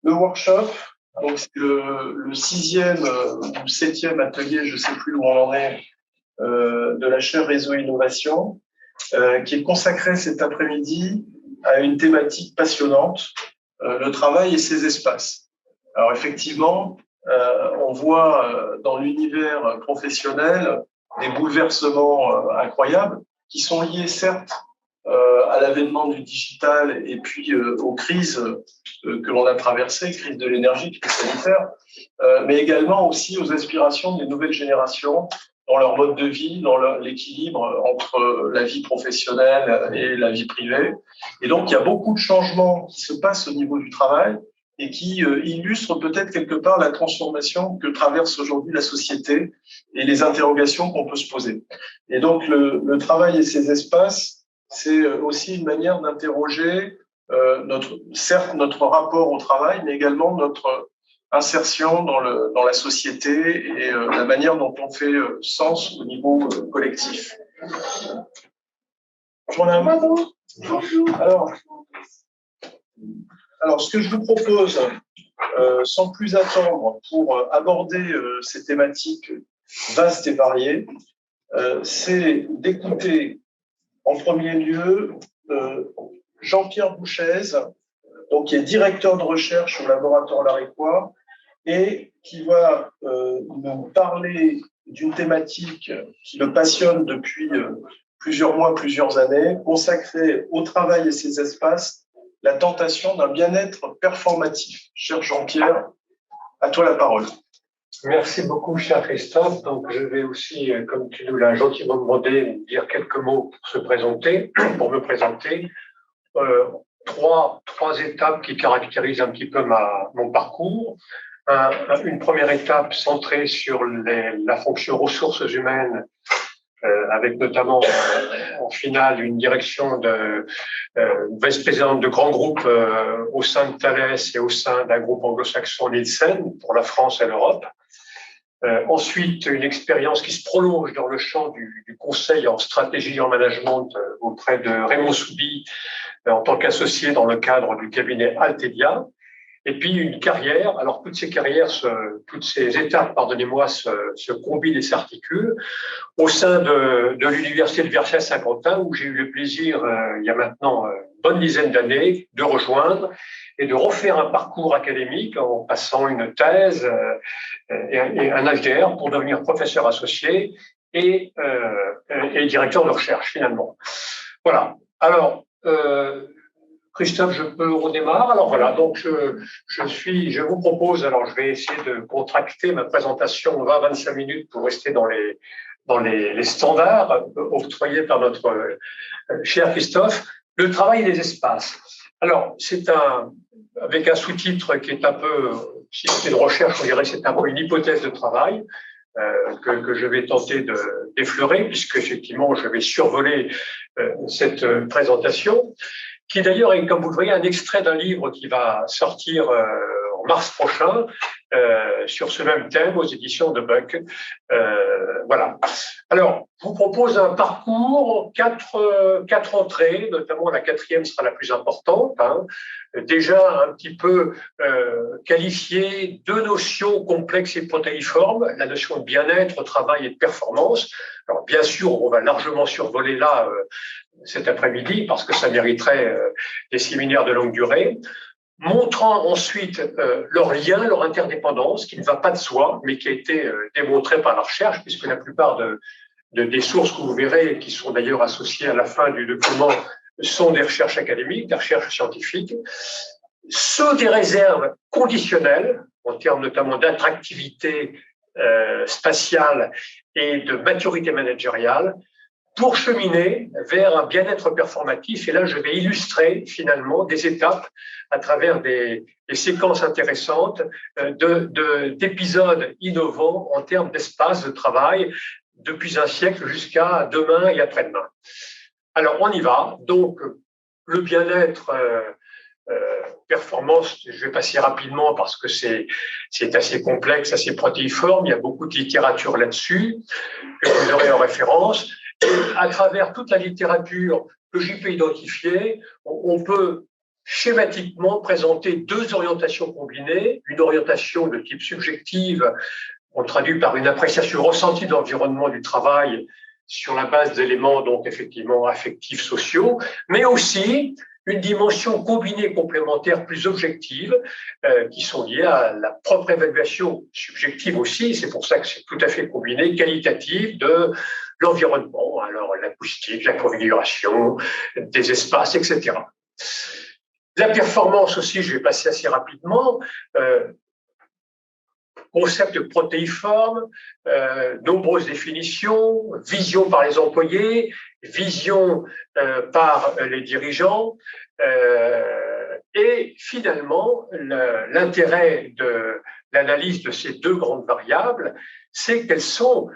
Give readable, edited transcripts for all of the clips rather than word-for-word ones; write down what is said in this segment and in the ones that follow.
le workshop, donc c'est le 6e ou 7e atelier, je ne sais plus où on en est, de la chaire Réseau Innovation, qui est consacré cet après-midi à une thématique passionnante, le travail et ses espaces. Alors effectivement, on voit dans l'univers professionnel des bouleversements incroyables qui sont liés certes à l'avènement du digital et puis aux crises que l'on a traversées, crise de l'énergie, crise sanitaire, mais également aussi aux aspirations des nouvelles générations dans leur mode de vie, dans l'équilibre entre la vie professionnelle et la vie privée. Et donc, il y a beaucoup de changements qui se passent au niveau du travail et qui illustrent peut-être quelque part la transformation que traverse aujourd'hui la société et les interrogations qu'on peut se poser. Et donc, le travail et ses espaces, c'est aussi une manière d'interroger certes notre rapport au travail, mais également notre insertion dans la société et la manière dont on fait sens au niveau collectif. Bonjour. Alors, ce que je vous propose, sans plus attendre, pour aborder ces thématiques vastes et variées, c'est d'écouter en premier lieu Jean-Pierre Bouchez, donc, qui est directeur de recherche au laboratoire Larécois et qui va nous parler d'une thématique qui le passionne depuis plusieurs mois, plusieurs années, consacrée au travail et ses espaces, la tentation d'un bien-être performatif. Cher Jean-Pierre, à toi la parole. Merci beaucoup, cher Christophe. Donc, je vais aussi, comme tu nous l'as gentiment demandé, dire quelques mots pour me présenter. Trois étapes qui caractérisent un petit peu mon parcours. Une première étape centrée sur la fonction ressources humaines, avec notamment en finale une direction de vice-présidente de grands groupes au sein de Thales et au sein d'un groupe anglo-saxon Nielsen pour la France et l'Europe. Ensuite, une expérience qui se prolonge dans le champ du conseil en stratégie et en management auprès de Raymond Soubi en tant qu'associé dans le cadre du cabinet Altedia. Et puis une carrière, alors toutes ces étapes, pardonnez-moi, se combinent et s'articulent au sein de l'université de Versailles-Saint-Quentin où j'ai eu le plaisir, il y a maintenant une bonne dizaine d'années, de rejoindre et de refaire un parcours académique en passant une thèse et un HDR pour devenir professeur associé et directeur de recherche finalement. Voilà. Alors, Christophe, je peux redémarrer. Alors voilà, donc je vous propose, alors je vais essayer de contracter ma présentation 20-25 minutes pour rester dans les standards octroyés par notre cher Christophe, le travail et les espaces. Alors, c'est avec un sous-titre qui est un peu, si c'était de recherche, on dirait que c'est un peu une hypothèse de travail que je vais tenter d'effleurer, puisque effectivement, je vais survoler cette présentation, qui d'ailleurs est, comme vous le voyez, un extrait d'un livre qui va sortir en mars prochain sur ce même thème aux éditions de Buck. Voilà. Alors, je vous propose un parcours, quatre entrées, notamment la quatrième sera la plus importante. Déjà un petit peu qualifier deux notions complexes et protéiformes, la notion de bien-être, travail et de performance. Alors, bien sûr, on va largement survoler là cet après-midi parce que ça mériterait des séminaires de longue durée, montrant ensuite leur lien, leur interdépendance, qui ne va pas de soi, mais qui a été démontré par la recherche, puisque la plupart des sources que vous verrez, qui sont d'ailleurs associées à la fin du document, sont des recherches académiques, des recherches scientifiques, sont des réserves conditionnelles, en termes notamment d'attractivité spatiale et de maturité managériale, pour cheminer vers un bien-être performatif. Et là, je vais illustrer finalement des étapes à travers des séquences intéressantes d'épisodes innovants en termes d'espace de travail depuis un siècle jusqu'à demain et après-demain. Alors, on y va. Donc, le bien-être performance, je vais passer rapidement parce que c'est assez complexe, assez protéiforme. Il y a beaucoup de littérature là-dessus que vous aurez en référence. Et à travers toute la littérature que j'ai pu identifier, on peut schématiquement présenter deux orientations combinées, une orientation de type subjective, on traduit par une appréciation ressentie de l'environnement du travail sur la base d'éléments donc effectivement affectifs, sociaux, mais aussi une dimension combinée complémentaire plus objective qui sont liées à la propre évaluation subjective aussi, c'est pour ça que c'est tout à fait combiné, qualitative de l'environnement, alors l'acoustique, la configuration, des espaces, etc. La performance aussi, je vais passer assez rapidement, concept protéiforme, nombreuses définitions, vision par les employés, vision par les dirigeants, et finalement, l'intérêt de l'analyse de ces deux grandes variables, c'est qu'elles sont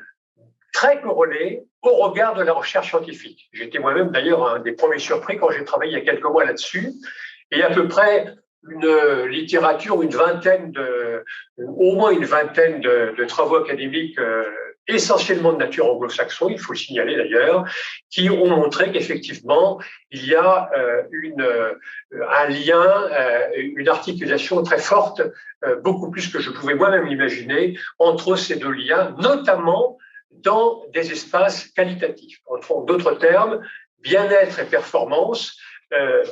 très corrélées au regard de la recherche scientifique. J'étais moi-même d'ailleurs un des premiers surpris quand j'ai travaillé il y a quelques mois là-dessus, et à peu près une littérature, au moins une vingtaine de travaux académiques essentiellement de nature anglo-saxonne, il faut le signaler d'ailleurs, qui ont montré qu'effectivement, il y a un lien, une articulation très forte, beaucoup plus que je pouvais moi-même imaginer, entre ces deux liens, notamment dans des espaces qualitatifs. En d'autres termes, bien-être et performance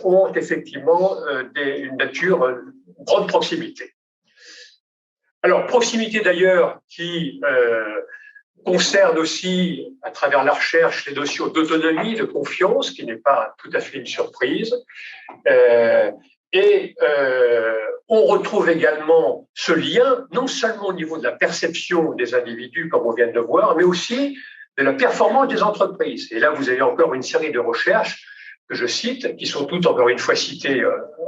ont effectivement une nature, une grande proximité. Alors, proximité d'ailleurs qui concerne aussi, à travers la recherche, les notions d'autonomie, de confiance, qui n'est pas tout à fait une surprise. On retrouve également ce lien, non seulement au niveau de la perception des individus, comme on vient de le voir, mais aussi de la performance des entreprises. Et là, vous avez encore une série de recherches que je cite, qui sont toutes encore une fois citées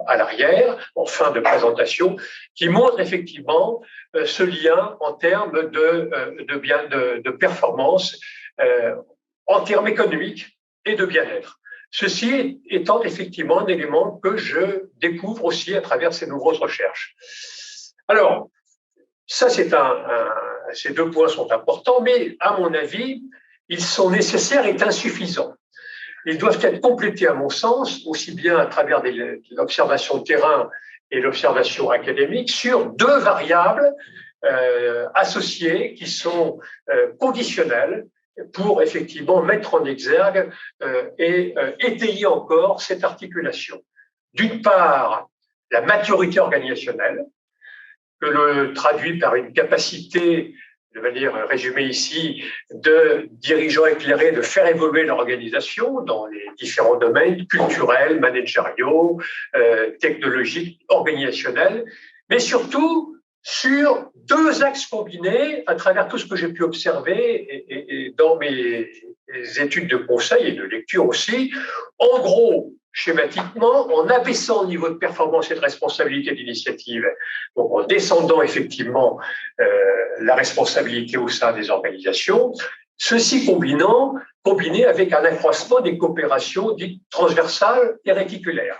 à l'arrière, en fin de présentation, qui montrent effectivement ce lien en termes de performance, en termes économiques et de bien-être. Ceci étant effectivement un élément que je découvre aussi à travers ces nombreuses recherches. Alors, ça, ces deux points sont importants, mais à mon avis, ils sont nécessaires et insuffisants. Ils doivent être complétés, à mon sens, aussi bien à travers l'observation de terrain et l'observation académique, sur deux variables associées qui sont conditionnelles pour effectivement mettre en exergue et étayer encore cette articulation. D'une part, la maturité organisationnelle, que l'on traduit par une capacité, de manière résumée ici, de dirigeants éclairés de faire évoluer l'organisation dans les différents domaines culturels, managériaux, technologiques, organisationnels, mais surtout sur deux axes combinés à travers tout ce que j'ai pu observer et dans mes études de conseil et de lecture aussi. En gros, schématiquement, en abaissant le niveau de performance et de responsabilité d'initiative, donc en descendant effectivement la responsabilité au sein des organisations, ceci combiné avec un accroissement des coopérations dites transversales et réticulaires.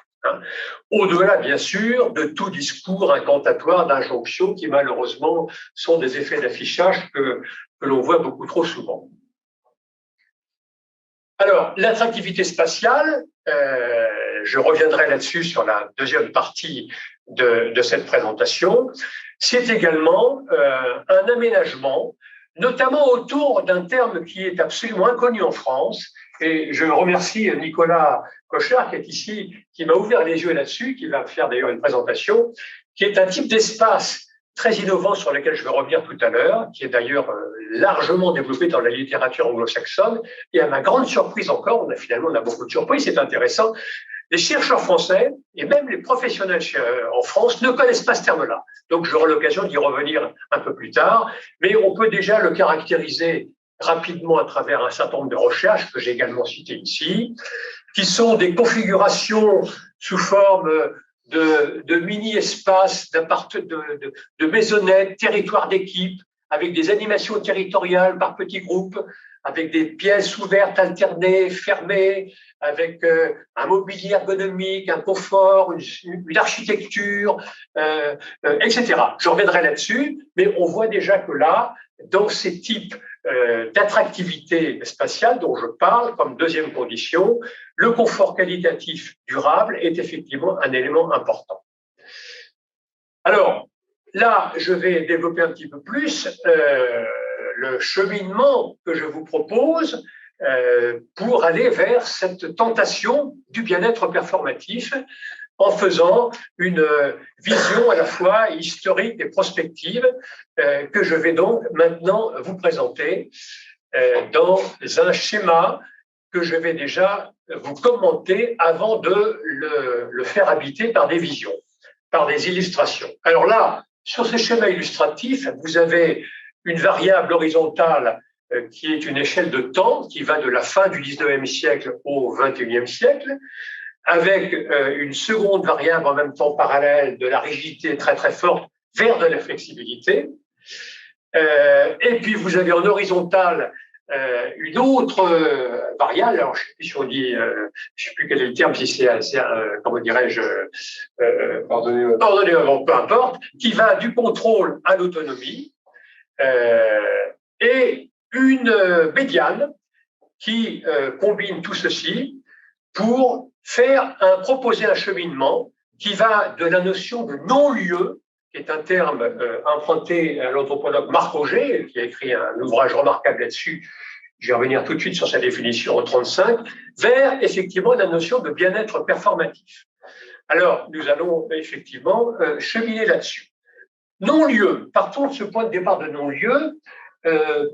Au-delà, bien sûr, de tout discours incantatoire d'injonction qui, malheureusement, sont des effets d'affichage que l'on voit beaucoup trop souvent. Alors, l'attractivité spatiale, je reviendrai là-dessus sur la deuxième partie de cette présentation, c'est également un aménagement, notamment autour d'un terme qui est absolument inconnu en France, et je remercie Nicolas Cochard qui est ici, qui m'a ouvert les yeux là-dessus, qui va faire d'ailleurs une présentation, qui est un type d'espace très innovant sur lequel je vais revenir tout à l'heure, qui est d'ailleurs largement développé dans la littérature anglo-saxonne. Et à ma grande surprise encore, on a beaucoup de surprises, c'est intéressant, les chercheurs français et même les professionnels en France ne connaissent pas ce terme-là. Donc j'aurai l'occasion d'y revenir un peu plus tard, mais on peut déjà le caractériser rapidement à travers un certain nombre de recherches que j'ai également citées ici, qui sont des configurations sous forme de mini-espaces, de maisonnettes, territoires d'équipe, avec des animations territoriales par petits groupes, avec des pièces ouvertes, alternées, fermées, avec un mobilier ergonomique, un confort, une architecture, etc. Je reviendrai là-dessus, mais on voit déjà que là, dans ces types d'attractivité spatiale dont je parle comme deuxième condition. Le confort qualitatif durable est effectivement un élément important. Alors, là, je vais développer un petit peu plus le cheminement que je vous propose pour aller vers cette tentation du bien-être performatif en faisant une vision à la fois historique et prospective que je vais donc maintenant vous présenter dans un schéma que je vais déjà vous commenter avant de le faire habiter par des visions, par des illustrations. Alors là, sur ce schéma illustratif, vous avez une variable horizontale qui est une échelle de temps qui va de la fin du 19e siècle au 21e siècle, avec une seconde variable en même temps parallèle de la rigidité très très forte vers de la flexibilité. Et puis vous avez en horizontal une autre variable, alors je ne sais plus si on dit, je sais plus quel est le terme, si c'est, comment dirais-je, pardonnez-moi, peu importe, qui va du contrôle à l'autonomie, et une médiane qui combine tout ceci pour proposer un cheminement qui va de la notion de non-lieu, qui est un terme emprunté à l'anthropologue Marc Auger, qui a écrit un ouvrage remarquable là-dessus. Je vais revenir tout de suite sur sa définition en 1935, vers effectivement la notion de bien-être performatif. Alors, nous allons effectivement cheminer là-dessus. Non-lieu, partons de ce point de départ de non-lieu.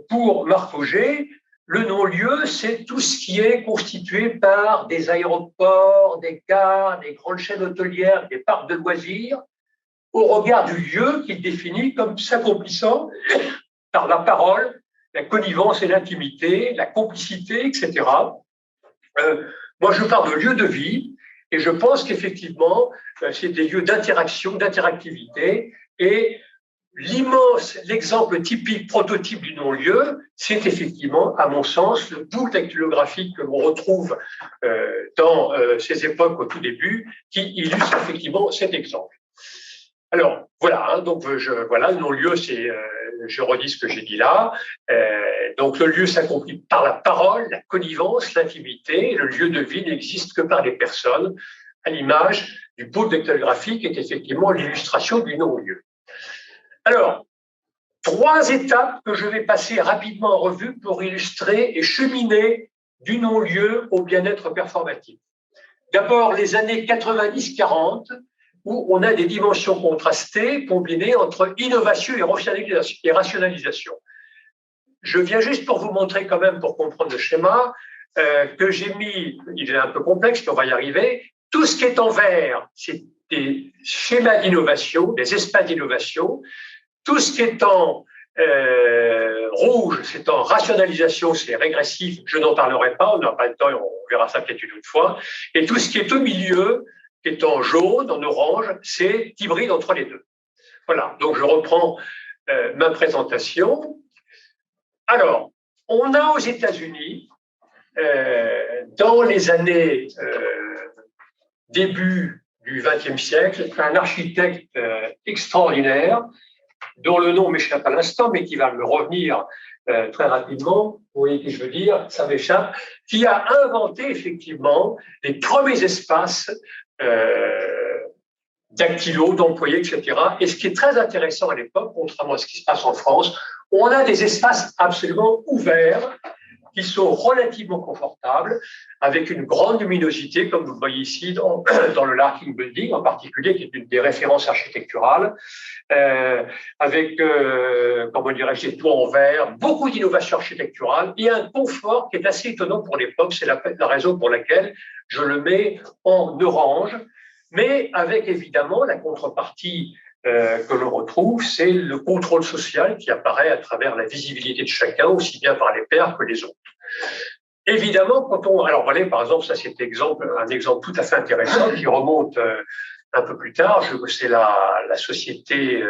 Pour Marc Auger, le non-lieu, c'est tout ce qui est constitué par des aéroports, des gares, des grandes chaînes hôtelières, des parcs de loisirs, au regard du lieu qu'il définit comme s'accomplissant par la parole, la connivence et l'intimité, la complicité, etc. Moi, je parle de lieu de vie et je pense qu'effectivement, c'est des lieux d'interaction, d'interactivité, et l'exemple typique, prototype du non-lieu, c'est effectivement, à mon sens, le bout dactylographique que l'on retrouve dans ces époques au tout début, qui illustre effectivement cet exemple. Alors, voilà, hein, donc voilà, le non-lieu, c'est, je redis ce que j'ai dit là, donc le lieu s'accomplit par la parole, la connivence, l'intimité, le lieu de vie n'existe que par les personnes, à l'image du pôle dactylographique qui est effectivement l'illustration du non-lieu. Alors, 3 étapes que je vais passer rapidement en revue pour illustrer et cheminer du non-lieu au bien-être performatif. D'abord, les années 90-40, où on a des dimensions contrastées combinées entre innovation et rationalisation. Je viens juste pour vous montrer quand même, pour comprendre le schéma, que j'ai mis, il est un peu complexe, mais on va y arriver, tout ce qui est en vert, c'est des schémas d'innovation, des espaces d'innovation. Tout ce qui est en rouge, c'est en rationalisation, c'est régressif, je n'en parlerai pas, on n'a pas le temps, on verra ça peut-être une autre fois. Et tout ce qui est au milieu, qui est en jaune, en orange, c'est hybride entre les deux. Voilà, donc je reprends ma présentation. Alors, on a aux États-Unis, dans les années début du XXe siècle, un architecte extraordinaire, dont le nom m'échappe à l'instant, mais qui va me revenir très rapidement, vous voyez ce que je veux dire, ça m'échappe, qui a inventé effectivement les premiers espaces dactylo, d'employés, etc. Et ce qui est très intéressant à l'époque, contrairement à ce qui se passe en France, on a des espaces absolument ouverts, qui sont relativement confortables, avec une grande luminosité, comme vous le voyez ici dans le Larkin Building en particulier, qui est une des références architecturales, avec, comment dirais-je, des toits en verre, beaucoup d'innovation architecturale et un confort qui est assez étonnant pour l'époque. C'est la raison pour laquelle je le mets en orange, mais avec évidemment la contrepartie que l'on retrouve, c'est le contrôle social qui apparaît à travers la visibilité de chacun, aussi bien par les pairs que les autres. Évidemment, quand on... Alors, voilà, par exemple, ça c'est un exemple tout à fait intéressant qui remonte un peu plus tard. C'est la société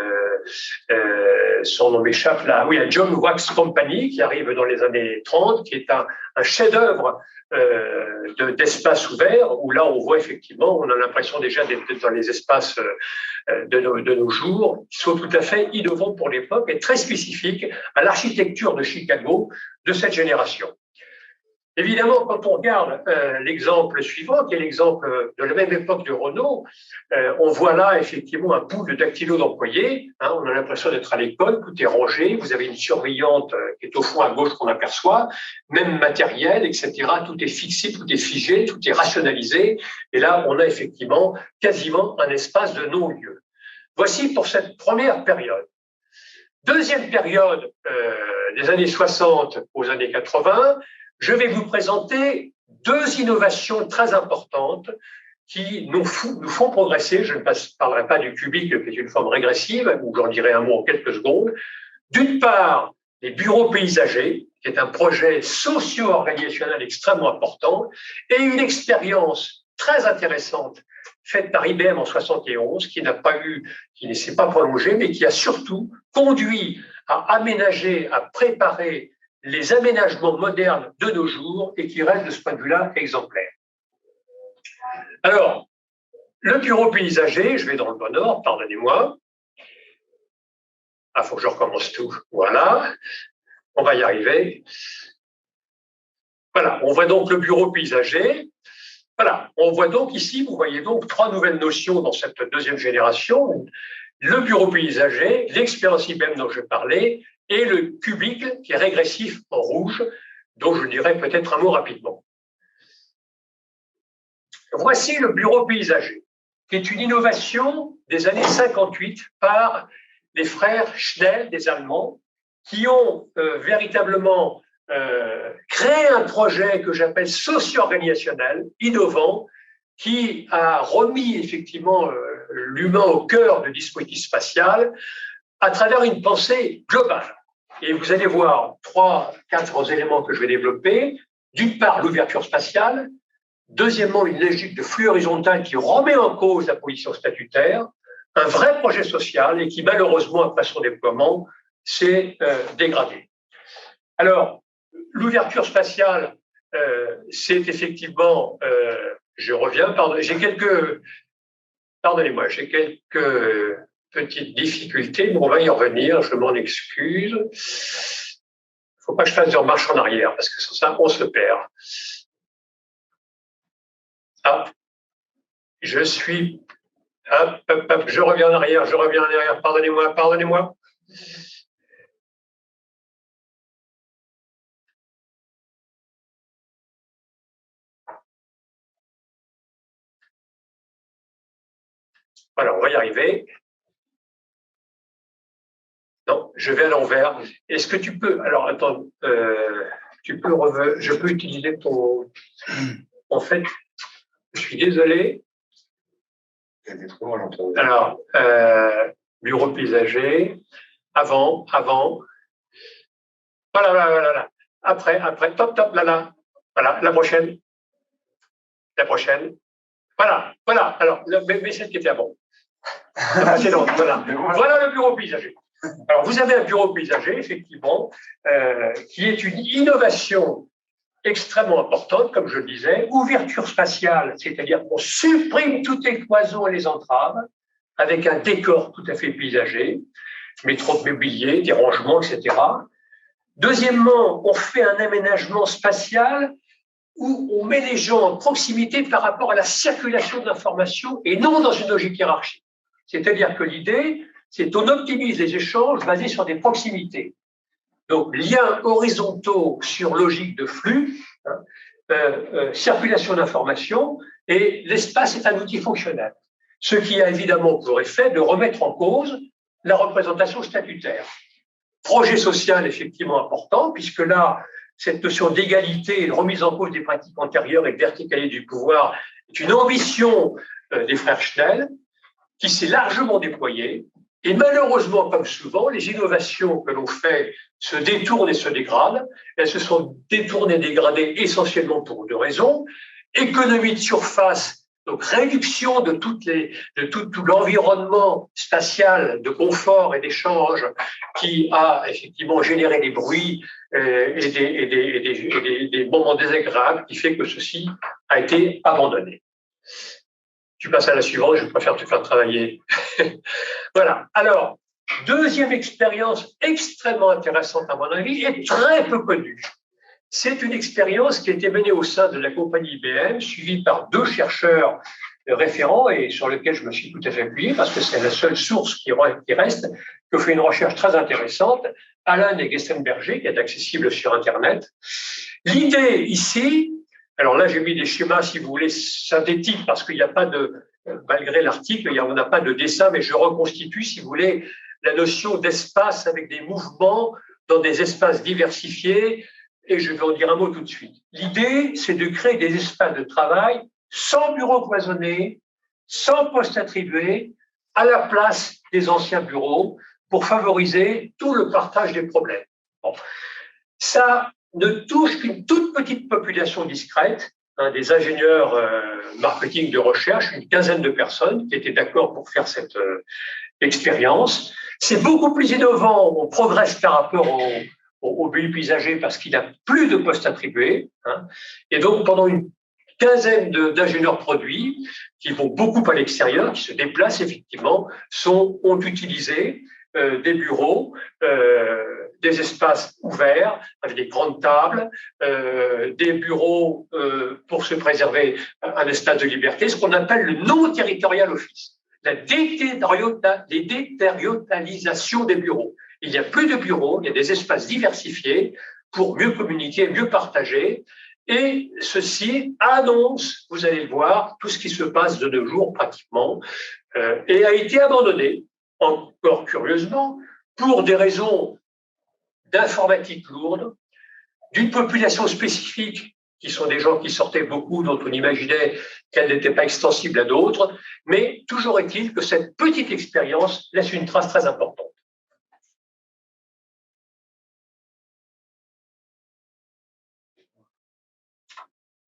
son nom m'échappe là, oui, la John Wax Company, qui arrive dans les années 30, qui est un chef-d'œuvre d'espace ouvert, où là on voit effectivement, on a l'impression déjà d'être dans les espaces de nos jours, qui sont tout à fait innovants pour l'époque et très spécifiques à l'architecture de Chicago de cette génération. Évidemment, quand on regarde l'exemple suivant, qui est l'exemple de la même époque de Renault, on voit là effectivement un pool de dactylo d'employés. Hein, on a l'impression d'être à l'école, tout est rangé. Vous avez une surveillante qui est au fond à gauche qu'on aperçoit, même matériel, etc. Tout est fixé, tout est figé, tout est rationalisé. Et là, on a effectivement quasiment un espace de non-lieu. Voici pour cette première période. Deuxième période, des années 60 aux années 80, je vais vous présenter deux innovations très importantes qui nous font progresser. Je ne parlerai pas du cubique, qui est une forme régressive, où j'en dirai un mot en quelques secondes. D'une part, les bureaux paysagers, qui est un projet socio-organisationnel extrêmement important, et une expérience très intéressante faite par IBM en 71, qui ne s'est pas prolongée, mais qui a surtout conduit à aménager, à préparer les aménagements modernes de nos jours et qui restent de ce point de vue-là exemplaires. Alors, le bureau paysager, je vais dans le bon ordre, pardonnez-moi. Ah, il faut que je recommence tout. Voilà, on va y arriver. Voilà, on voit donc le bureau paysager. Voilà, on voit donc ici, vous voyez donc trois nouvelles notions dans cette deuxième génération. Le bureau paysager, l'expérience IBM dont je parlais, et le cubicle qui est régressif en rouge, dont je dirai peut-être un mot rapidement. Voici le bureau paysager, qui est une innovation des années 58 par les frères Schnell, des Allemands, qui ont véritablement créé un projet que j'appelle socio-organisationnel, innovant, qui a remis effectivement l'humain au cœur du dispositif spatial à travers une pensée globale. Et vous allez voir 3-4 éléments que je vais développer. D'une part, l'ouverture spatiale. Deuxièmement, une logique de flux horizontal qui remet en cause la position statutaire. Un vrai projet social et qui, malheureusement, après son déploiement, s'est dégradé. Alors, l'ouverture spatiale, c'est effectivement... je reviens, pardonnez-moi, j'ai quelques petites difficultés, mais on va y revenir, je m'en excuse. Il ne faut pas que je fasse de marche en arrière, parce que sans ça, on se perd. Ah, je suis... Hop, hop, hop, je reviens en arrière, pardonnez-moi. Voilà, on va y arriver. Non, je vais à l'envers. Est-ce que tu peux... Alors, attends, je peux utiliser ton... En fait, je suis désolé. Alors, bureau paysager, avant. Voilà. Après, top, là. Voilà, la prochaine. Voilà. Alors, mais celle qui était avant. La précédente, voilà. Voilà le bureau paysager. Alors, vous avez un bureau paysager, effectivement, qui est une innovation extrêmement importante, comme je le disais, ouverture spatiale, c'est-à-dire qu'on supprime toutes les cloisons et les entraves, avec un décor tout à fait paysager, métro de mobilier, des rangements, etc. Deuxièmement, on fait un aménagement spatial où on met les gens en proximité par rapport à la circulation de l'information et non dans une logique hiérarchique. C'est-à-dire que l'idée, c'est qu'on optimise les échanges basés sur des proximités. Donc, liens horizontaux sur logique de flux, circulation d'informations, et l'espace est un outil fonctionnel. Ce qui a évidemment pour effet de remettre en cause la représentation statutaire. Projet social effectivement important, puisque là, cette notion d'égalité et de remise en cause des pratiques antérieures et de verticalité du pouvoir est une ambition des frères Schnell, qui s'est largement déployée. Et malheureusement, comme souvent, les innovations que l'on fait se détournent et se dégradent. Elles se sont détournées et dégradées essentiellement pour deux raisons. Économie de surface Donc, réduction de tout l'environnement spatial de confort et d'échange qui a effectivement généré des bruits et des moments désagréables qui fait que ceci a été abandonné. Tu passes à la suivante, je préfère te faire travailler. Voilà. Alors, deuxième expérience extrêmement intéressante à mon avis et très peu connue. C'est une expérience qui a été menée au sein de la compagnie IBM, suivie par 2 chercheurs référents et sur lesquels je me suis tout à fait appuyé parce que c'est la seule source qui reste, qui ont fait une recherche très intéressante, Alan et Gestenberger, qui est accessible sur Internet. L'idée ici, alors là j'ai mis des schémas, si vous voulez, synthétiques, parce qu'il n'y a pas de, malgré l'article, on n'a pas de dessin, mais je reconstitue, si vous voulez, la notion d'espace avec des mouvements dans des espaces diversifiés. Et je vais en dire un mot tout de suite. L'idée, c'est de créer des espaces de travail sans bureaux cloisonnés, sans postes attribués, à la place des anciens bureaux, pour favoriser tout le partage des problèmes. Bon. Ça ne touche qu'une toute petite population discrète, des ingénieurs marketing de recherche, une quinzaine de personnes qui étaient d'accord pour faire cette expérience. C'est beaucoup plus innovant, on progresse par rapport au BU paysager parce qu'il n'y a plus de postes attribués. Et donc, pendant une quinzaine d'ingénieurs produits qui vont beaucoup à l'extérieur, qui se déplacent effectivement, ont utilisé des bureaux, des espaces ouverts avec des grandes tables, des bureaux pour se préserver un espace de liberté, ce qu'on appelle le non-territorial office, la déterritorialisation des bureaux. Il n'y a plus de bureaux, il y a des espaces diversifiés pour mieux communiquer, mieux partager. Et ceci annonce, vous allez le voir, tout ce qui se passe de nos jours pratiquement, et a été abandonné, encore curieusement, pour des raisons d'informatique lourde, d'une population spécifique, qui sont des gens qui sortaient beaucoup, dont on imaginait qu'elle n'était pas extensible à d'autres, mais toujours est-il que cette petite expérience laisse une trace très importante.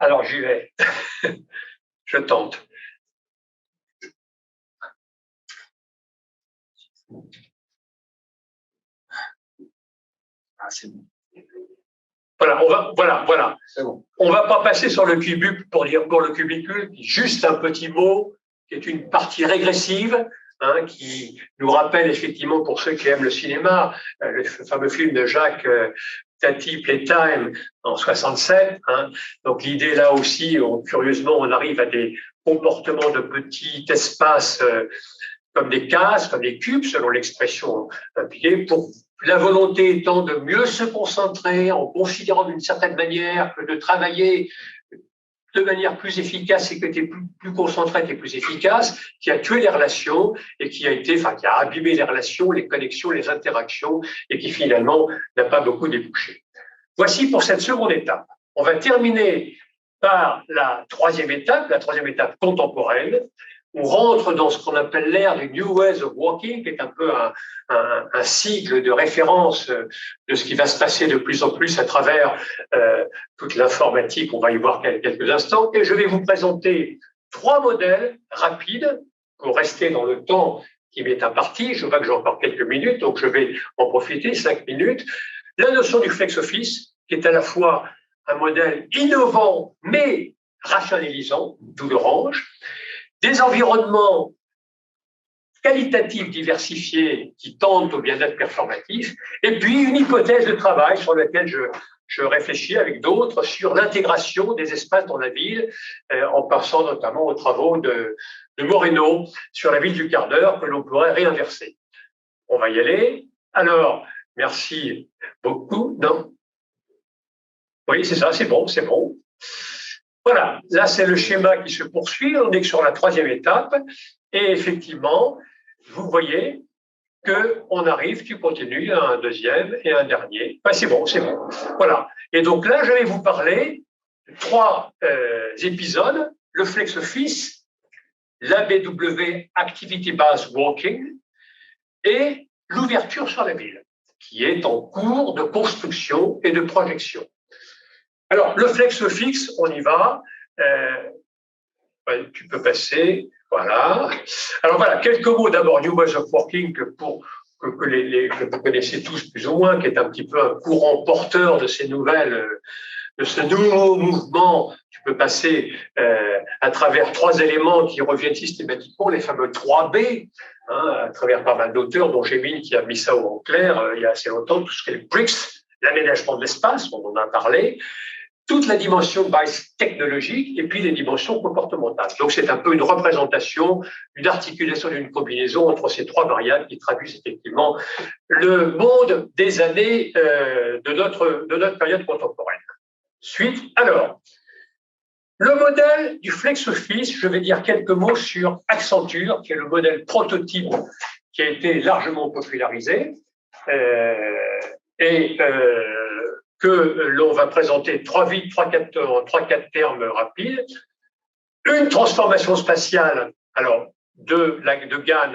Alors j'y vais. Je tente. Ah, c'est bon. Voilà. C'est bon. On va pas passer sur le cubicule pour dire pour le cubicule, juste un petit mot qui est une partie régressive, qui nous rappelle effectivement pour ceux qui aiment le cinéma, le fameux film de Jacques Tati Playtime en 67. Donc l'idée là aussi, curieusement, on arrive à des comportements de petits espaces comme des cases, comme des cubes, selon l'expression appliquée, pour la volonté étant de mieux se concentrer en considérant d'une certaine manière que de travailler de manière plus efficace et que tu es plus concentré, tu es plus efficace, qui a tué les relations et qui a abîmé les relations, les connexions, les interactions et qui finalement n'a pas beaucoup débouché. Voici pour cette seconde étape. On va terminer par la troisième étape contemporaine. On rentre dans ce qu'on appelle l'ère du New Ways of Working, qui est un peu un sigle de référence de ce qui va se passer de plus en plus à travers toute l'informatique. On va y voir quelques instants. Et je vais vous présenter 3 modèles rapides pour rester dans le temps qui m'est imparti. Je vois que j'ai encore quelques minutes, donc je vais en profiter, 5 minutes. La notion du flex office, qui est à la fois un modèle innovant, mais rationalisant, d'où l'orange. Des environnements qualitatifs diversifiés qui tendent au bien-être performatif, et puis une hypothèse de travail sur laquelle je réfléchis avec d'autres sur l'intégration des espaces dans la ville, en passant notamment aux travaux de Moreno sur la ville du quart d'heure que l'on pourrait réinverser. On va y aller. Alors, merci beaucoup. Non? Oui, c'est ça, c'est bon. Voilà, là c'est le schéma qui se poursuit, on est sur la 3e étape, et effectivement, vous voyez qu'on arrive, tu continues, à un deuxième et un dernier. C'est bon. Voilà, et donc là je vais vous parler de 3 épisodes, le Flex Office, l'ABW Activity Based Working et l'ouverture sur la ville, qui est en cours de construction et de projection. Alors, le Flex Office, on y va. Ouais, tu peux passer. Voilà. Alors voilà, quelques mots d'abord, New Ways of Working, que vous connaissez tous plus ou moins, qui est un petit peu un courant porteur de ces nouvelles, de ce nouveau mouvement. Tu peux passer à travers 3 éléments qui reviennent systématiquement, les fameux 3 B, hein, à travers pas mal d'auteurs, dont Gémine qui a mis ça en clair il y a assez longtemps, tout ce qui est les BRICS, l'aménagement de l'espace, on en a parlé, toute la dimension technologique et puis les dimensions comportementales. Donc c'est un peu une représentation, une articulation d'une combinaison entre ces 3 variables qui traduisent effectivement le monde des années de notre période contemporaine. Suite, alors, le modèle du flex office, je vais dire quelques mots sur Accenture, qui est le modèle prototype qui a été largement popularisé que l'on va présenter 3-4 termes rapides. Une transformation spatiale, alors de GAN,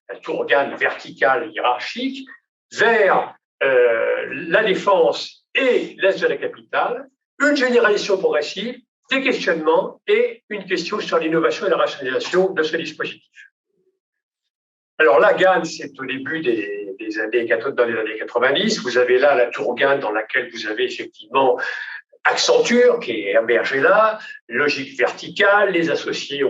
la tour GAN verticale hiérarchique, vers la défense et l'est de la capitale, une généralisation progressive, des questionnements et une question sur l'innovation et la rationalisation de ce dispositif. Alors là, GAN, c'est au début dans les années 90. Vous avez là la tour GAN dans laquelle vous avez effectivement Accenture qui est émergé là, logique verticale, les associés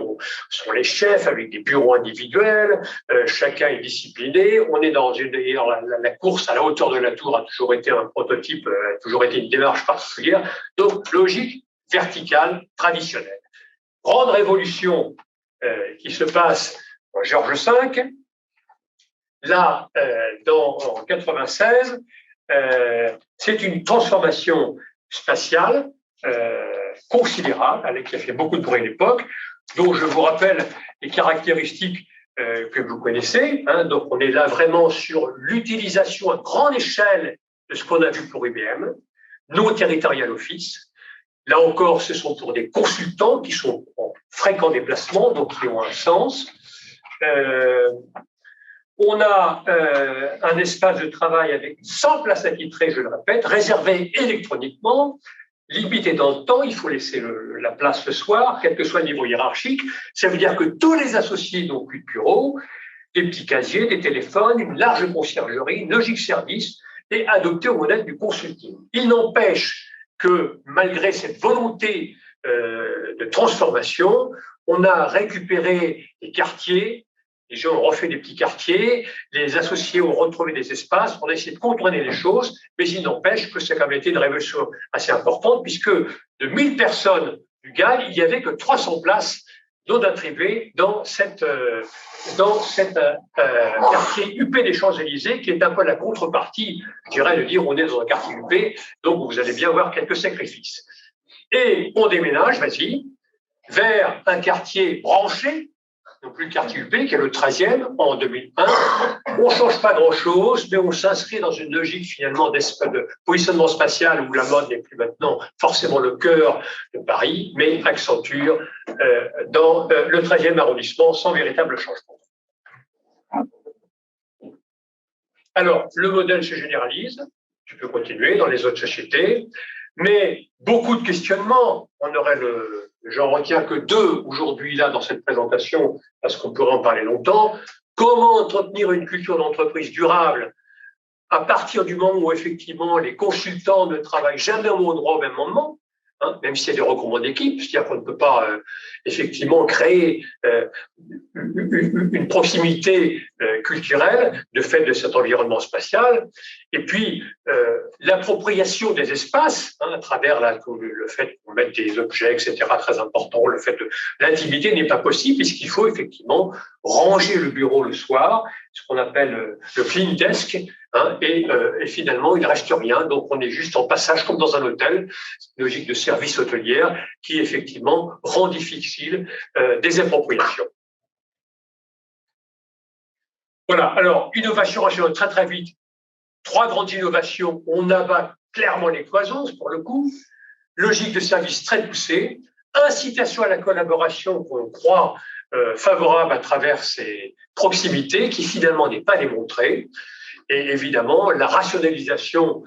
sont les chefs avec des bureaux individuels, chacun est discipliné. On est dans la course à la hauteur de la tour a toujours été un prototype, a toujours été une démarche particulière. Donc, logique verticale traditionnelle. Grande révolution qui se passe en Georges V. Là, en 96, c'est une transformation spatiale considérable, qui a fait beaucoup de bruit à l'époque, dont je vous rappelle les caractéristiques que vous connaissez. Hein. Donc, on est là vraiment sur l'utilisation à grande échelle de ce qu'on a vu pour IBM, non territorial office. Là encore, ce sont pour des consultants qui sont en fréquent déplacement, donc qui ont un sens. On a un espace de travail avec 100 places attitrées, je le répète, réservé électroniquement, limité dans le temps, il faut laisser la place le soir, quel que soit le niveau hiérarchique. Ça veut dire que tous les associés n'ont plus de bureau, des petits casiers, des téléphones, une large conciergerie, une logique service, et adopté au modèle du consulting. Il n'empêche que malgré cette volonté de transformation, on a récupéré des quartiers. Les gens ont refait des petits quartiers, les associés ont retrouvé des espaces, on a essayé de contourner les choses, mais il n'empêche que ça a quand même été une révolution assez importante, puisque de 1000 personnes du GAL, il n'y avait que 300 places non attribuées dans cette quartier UP des Champs-Élysées, qui est un peu la contrepartie, je dirais, de dire on est dans un quartier UP, donc vous allez bien voir quelques sacrifices. Et on déménage, vas-y, vers un quartier branché, non plus le quartier UP, qui est le 13e en 2001. On ne change pas grand-chose, mais on s'inscrit dans une logique finalement de positionnement spatial où la mode n'est plus maintenant forcément le cœur de Paris, mais Accenture dans le 13e arrondissement sans véritable changement. Alors, le modèle se généralise, tu peux continuer dans les autres sociétés, mais beaucoup de questionnements. J'en retiens que 2 aujourd'hui là dans cette présentation, parce qu'on pourrait en parler longtemps. Comment entretenir une culture d'entreprise durable à partir du moment où effectivement les consultants ne travaillent jamais au même endroit au même moment, hein, même s'il y a des regroupements d'équipes, c'est-à-dire qu'on ne peut pas effectivement créer une proximité culturelle de fait de cet environnement spatial, et puis l'appropriation des espaces, hein, à travers le fait qu'on mette des objets, etc., très important, le fait de l'intimité n'est pas possible puisqu'il faut effectivement ranger le bureau le soir, ce qu'on appelle le clean desk, hein, et finalement il ne reste rien, donc on est juste en passage comme dans un hôtel, une logique de service hôtelière qui effectivement rend difficile des appropriations. Voilà, alors innovation rationnelle très très vite. 3 grandes innovations, on abat clairement les cloisons pour le coup, logique de service très poussée, incitation à la collaboration qu'on croit favorable à travers ces proximités qui finalement n'est pas démontrée, et évidemment la rationalisation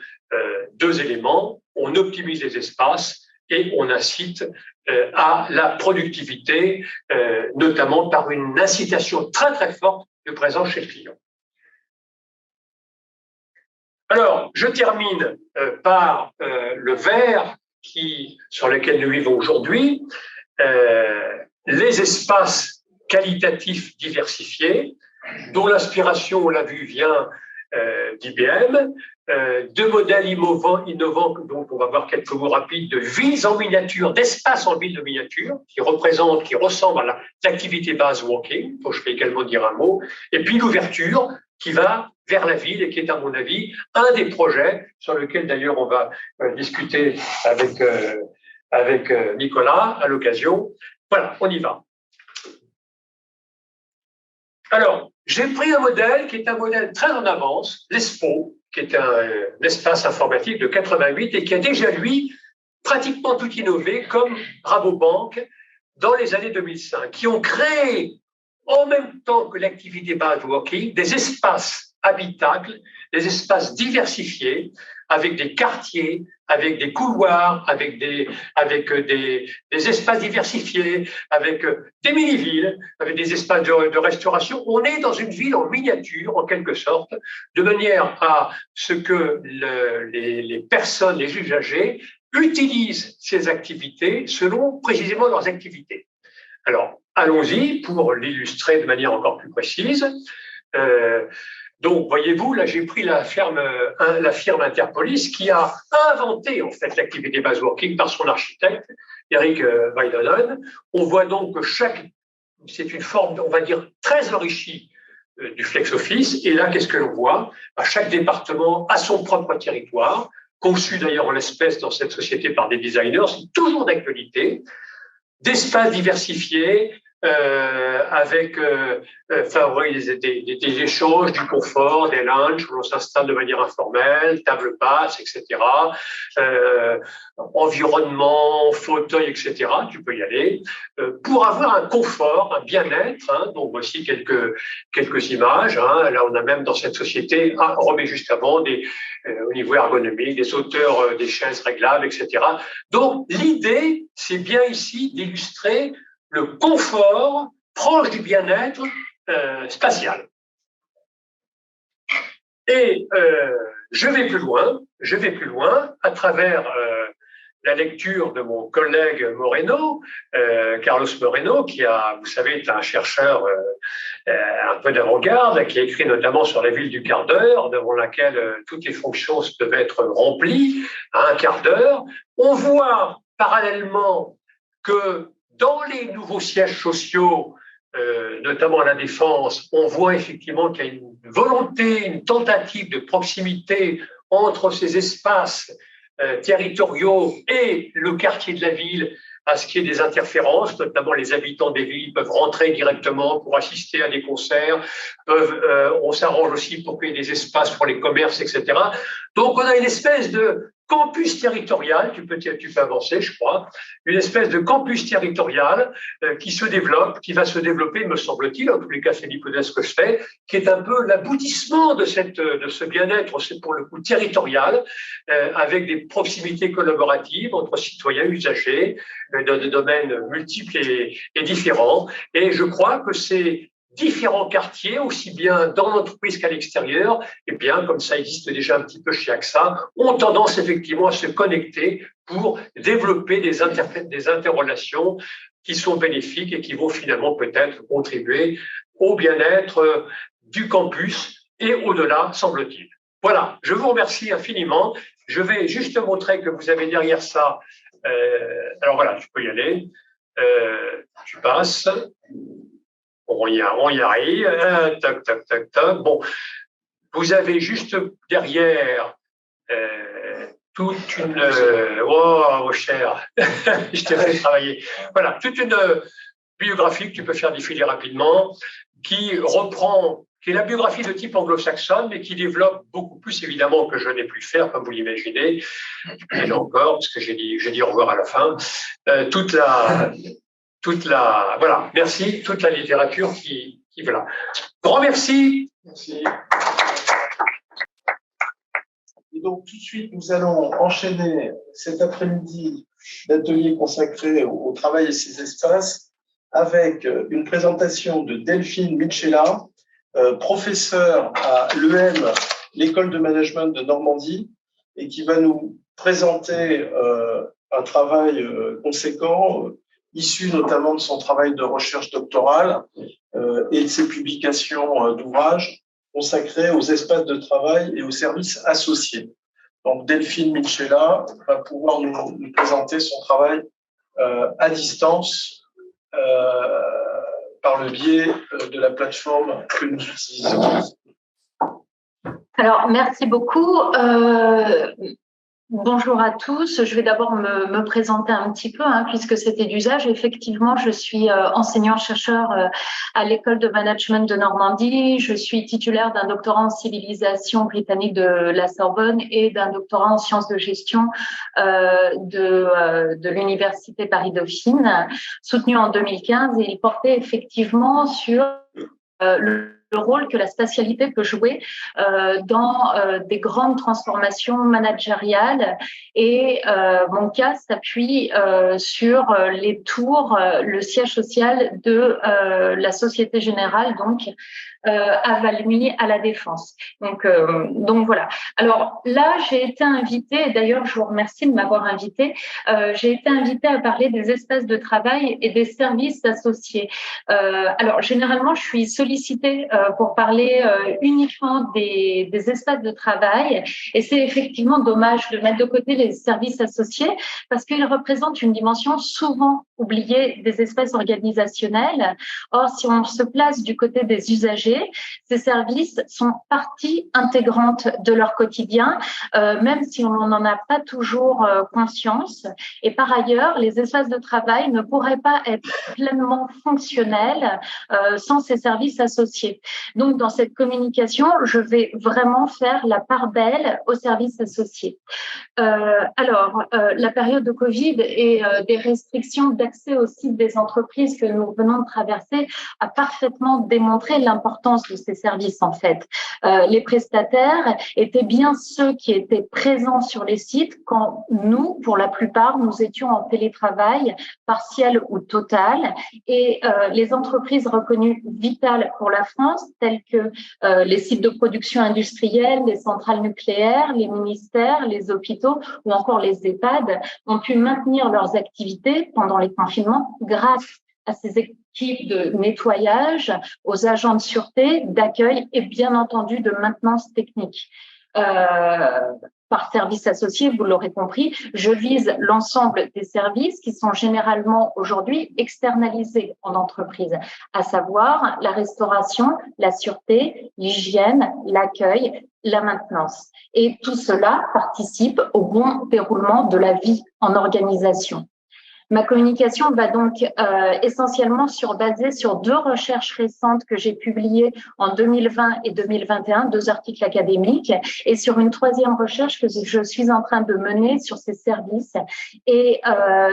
2 éléments, on optimise les espaces et on incite à la productivité, notamment par une incitation très très forte de présence chez le client. Alors, je termine par le vert sur lequel nous vivons aujourd'hui, les espaces qualitatifs diversifiés, dont l'inspiration, on l'a vu, vient d'IBM, de modèles innovants, donc on va voir quelques mots rapides, de villes en miniature, d'espaces en ville de miniature, qui ressemblent à l'activité base walking, dont je vais également dire un mot, et puis l'ouverture qui va vers la ville et qui est, à mon avis, un des projets sur lequel, d'ailleurs, on va discuter avec Nicolas à l'occasion. Voilà, on y va. Alors, j'ai pris un modèle qui est un modèle très en avance, l'ESPO, qui est un espace informatique de 88 et qui a déjà, lui, pratiquement tout innové, comme Rabobank, dans les années 2005, qui ont créé, en même temps que l'activité base walking, des espaces habitables, des espaces diversifiés, avec des quartiers, avec des couloirs, avec des espaces diversifiés, avec des mini-villes, avec des espaces de restauration. On est dans une ville en miniature, en quelque sorte, de manière à ce que les personnes, les usagers, utilisent ces activités selon précisément leurs activités. Alors, allons-y pour l'illustrer de manière encore plus précise. Donc, voyez-vous, là, j'ai pris la firme Interpolis qui a inventé, en fait, l'activité base working par son architecte, Eric Weidemann. On voit donc que c'est une forme, on va dire, très enrichie du flex office. Et là, qu'est-ce que l'on voit? Chaque département a son propre territoire, conçu d'ailleurs en l'espèce dans cette société par des designers, c'est toujours d'actualité, d'espaces diversifiés, avec favoriser des échanges, du confort, des lunchs où l'on s'installe de manière informelle, table basse, etc. Environnement, fauteuil, etc. Tu peux y aller pour avoir un confort, un bien-être. Hein, donc voici quelques images. Hein. Là, on a même dans cette société, on remet juste avant au niveau ergonomique, des hauteurs des chaises réglables, etc. Donc l'idée, c'est bien ici d'illustrer le confort proche du bien-être spatial. Et je vais plus loin à travers la lecture de mon collègue Moreno, Carlos Moreno, qui vous savez, est un chercheur un peu d'avant-garde, qui a écrit notamment sur la ville du quart d'heure, devant laquelle toutes les fonctions devaient être remplies à un quart d'heure. On voit parallèlement que dans les nouveaux sièges sociaux, notamment à la Défense, on voit effectivement qu'il y a une volonté, une tentative de proximité entre ces espaces territoriaux et le quartier de la ville, à ce qu'il y ait des interférences, notamment les habitants des villes peuvent rentrer directement pour assister à des concerts, on s'arrange aussi pour qu'il y ait des espaces pour les commerces, etc. Donc on a une espèce de campus territorial, tu peux avancer, je crois, une espèce de campus territorial qui va se développer, me semble-t-il, en tous les cas c'est l'hypothèse que je fais, qui est un peu l'aboutissement de ce bien-être, c'est pour le coup territorial, avec des proximités collaboratives entre citoyens, usagers, dans des domaines multiples et différents. Et je crois que ces différents quartiers, aussi bien dans l'entreprise qu'à l'extérieur, et bien, comme ça existe déjà un petit peu chez AXA, ont tendance effectivement à se connecter pour développer des interrelations qui sont bénéfiques et qui vont finalement peut-être contribuer au bien-être du campus et au-delà, semble-t-il. Voilà, je vous remercie infiniment. Je vais juste montrer que vous avez derrière ça, alors voilà, tu peux y aller, tu passes. On y arrive. Tac, tac, tac, tac. Bon, vous avez juste derrière toute une... oh, cher, je t'ai fait travailler. Voilà, toute une biographie que tu peux faire défiler rapidement, qui est la biographie de type anglo-saxonne, mais qui développe beaucoup plus, évidemment, que je n'ai pu faire, comme vous l'imaginez. Et là encore, parce que j'ai dit au revoir à la fin. Voilà, merci, toute la littérature qui voilà. Grand merci. Merci. donc, tout de suite, nous allons enchaîner cet après-midi d'atelier consacré au travail et ses espaces avec une présentation de Delphine Michela, professeure à l'EM, l'école de management de Normandie, et qui va nous présenter un travail conséquent, issu notamment de son travail de recherche doctorale et de ses publications d'ouvrages consacrés aux espaces de travail et aux services associés. Donc Delphine Michela va pouvoir nous présenter son travail à distance par le biais de la plateforme que nous utilisons. Alors, merci beaucoup. Bonjour à tous. Je vais d'abord me présenter un petit peu, puisque c'était d'usage. Effectivement, je suis enseignant-chercheur à l'école de management de Normandie. Je suis titulaire d'un doctorat en civilisation britannique de la Sorbonne et d'un doctorat en sciences de gestion de l'université Paris-Dauphine, soutenu en 2015. Et il portait effectivement sur le rôle que la spatialité peut jouer dans des grandes transformations managériales. Et mon cas s'appuie sur les tours, le siège social de la Société Générale, donc à Valmy, à la Défense. Donc voilà. Alors là, j'ai été invitée, et d'ailleurs je vous remercie de m'avoir invitée, j'ai été invitée à parler des espaces de travail et des services associés. Alors généralement, je suis sollicitée pour parler uniquement des espaces de travail, et c'est effectivement dommage de mettre de côté les services associés parce qu'ils représentent une dimension souvent oubliée des espaces organisationnels. Or, si on se place du côté des usagers, ces services sont partie intégrante de leur quotidien, même si on n'en a pas toujours conscience. Et par ailleurs, les espaces de travail ne pourraient pas être pleinement fonctionnels sans ces services associés. Donc, dans cette communication, je vais vraiment faire la part belle aux services associés. La période de Covid et des restrictions d'accès aux sites des entreprises que nous venons de traverser a parfaitement démontré l'importance de ces services, en fait. Les prestataires étaient bien ceux qui étaient présents sur les sites quand nous, pour la plupart, nous étions en télétravail partiel ou total, et les entreprises reconnues vitales pour la France, telles que les sites de production industrielle, les centrales nucléaires, les ministères, les hôpitaux ou encore les EHPAD, ont pu maintenir leurs activités pendant les confinements grâce à ces équipes de nettoyage, aux agents de sûreté, d'accueil et bien entendu de maintenance technique. Par service associé, vous l'aurez compris, je vise l'ensemble des services qui sont généralement aujourd'hui externalisés en entreprise, à savoir la restauration, la sûreté, l'hygiène, l'accueil, la maintenance. Et tout cela participe au bon déroulement de la vie en organisation. Ma communication va donc essentiellement baser sur deux recherches récentes que j'ai publiées en 2020 et 2021, deux articles académiques, et sur une troisième recherche que je suis en train de mener sur ces services. Et